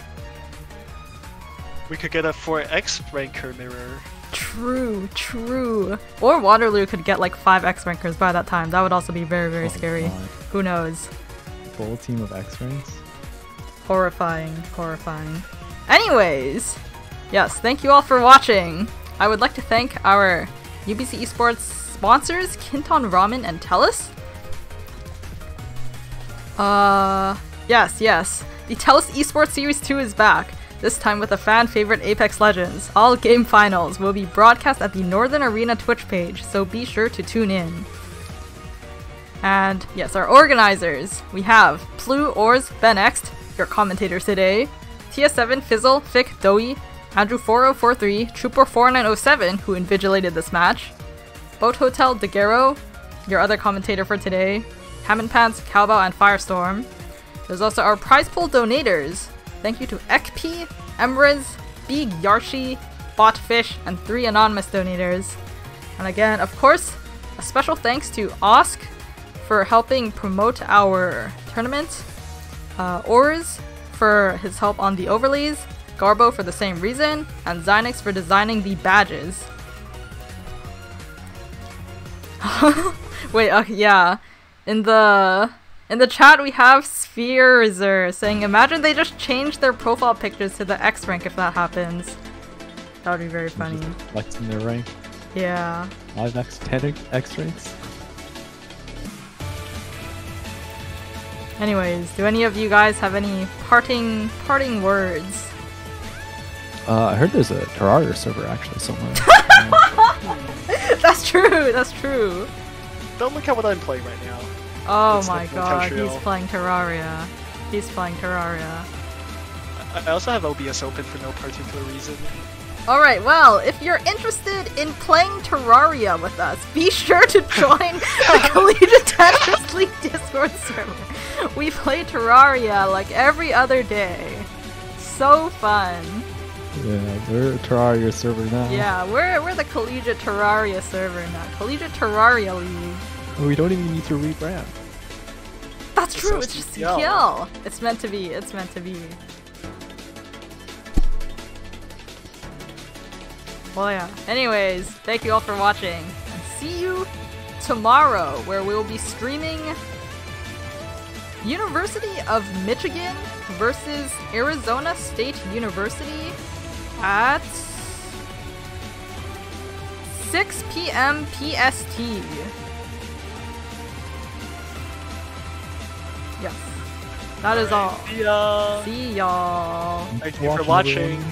Speaker 1: We could get a 4X ranker mirror.
Speaker 3: True. Or Waterloo could get like 5 X rankers by that time. That would also be very scary.
Speaker 2: God.
Speaker 3: Who knows?
Speaker 2: Full team of X ranks?
Speaker 3: Horrifying. Anyways, yes, thank you all for watching. I would like to thank our UBC Esports sponsors, Kinton Ramen and Telus. Yes. The Telus Esports Series 2 is back. This time with a fan favorite Apex Legends. All game finals will be broadcast at the Northern Arena Twitch page, so be sure to tune in. And yes, our organizers. We have Plu, Ors, Ben Ext, your commentators today, TS7, Fizzle, Fick, Doey, Andrew 4043, Trooper 4907, who invigilated this match, Boat Hotel, Daguerro, your other commentator for today, Hammond Pants, Cowbow, and Firestorm. There's also our prize pool donators. Thank you to Ekp, Emriz, Big Yarshi, Botfish, and 3 anonymous donators. And again, of course, a special thanks to Osk for helping promote our tournament, Ors for his help on the overlays, Garbo for the same reason, and Zynex for designing the badges. Wait, yeah. In the chat we have Spherezer saying, imagine they just change their profile pictures to the X rank if that happens. That would be very funny.
Speaker 2: Flexing their rank.
Speaker 3: Yeah.
Speaker 2: 5x, 10x ranks.
Speaker 3: Anyways, do any of you guys have any parting words?
Speaker 2: I heard there's a Terraria server actually somewhere.
Speaker 3: That's true.
Speaker 1: Don't look at what I'm playing right now.
Speaker 3: Oh
Speaker 1: It's
Speaker 3: my
Speaker 1: like
Speaker 3: god,
Speaker 1: potential.
Speaker 3: he's playing Terraria. He's playing Terraria.
Speaker 1: I also have OBS open for no particular reason.
Speaker 3: Alright, well, if you're interested in playing Terraria with us, be sure to join the Collegiate Tetris League Discord server. We play Terraria like every other day. So fun.
Speaker 2: Yeah, we're a Terraria server now.
Speaker 3: Yeah, we're the Collegiate Terraria server now. Collegiate Terraria League.
Speaker 2: We don't even need to rebrand.
Speaker 3: That's
Speaker 1: It's
Speaker 3: true,
Speaker 1: so
Speaker 3: it's just
Speaker 1: CTL.
Speaker 3: CTL. It's meant to be, it's meant to be. Well, yeah. Anyways, thank you all for watching. And see you tomorrow, where we will be streaming University of Michigan versus Arizona State University at 6 p.m. PST. Yes. That is all.
Speaker 1: See ya.
Speaker 3: See y'all.
Speaker 1: Thank you for watching.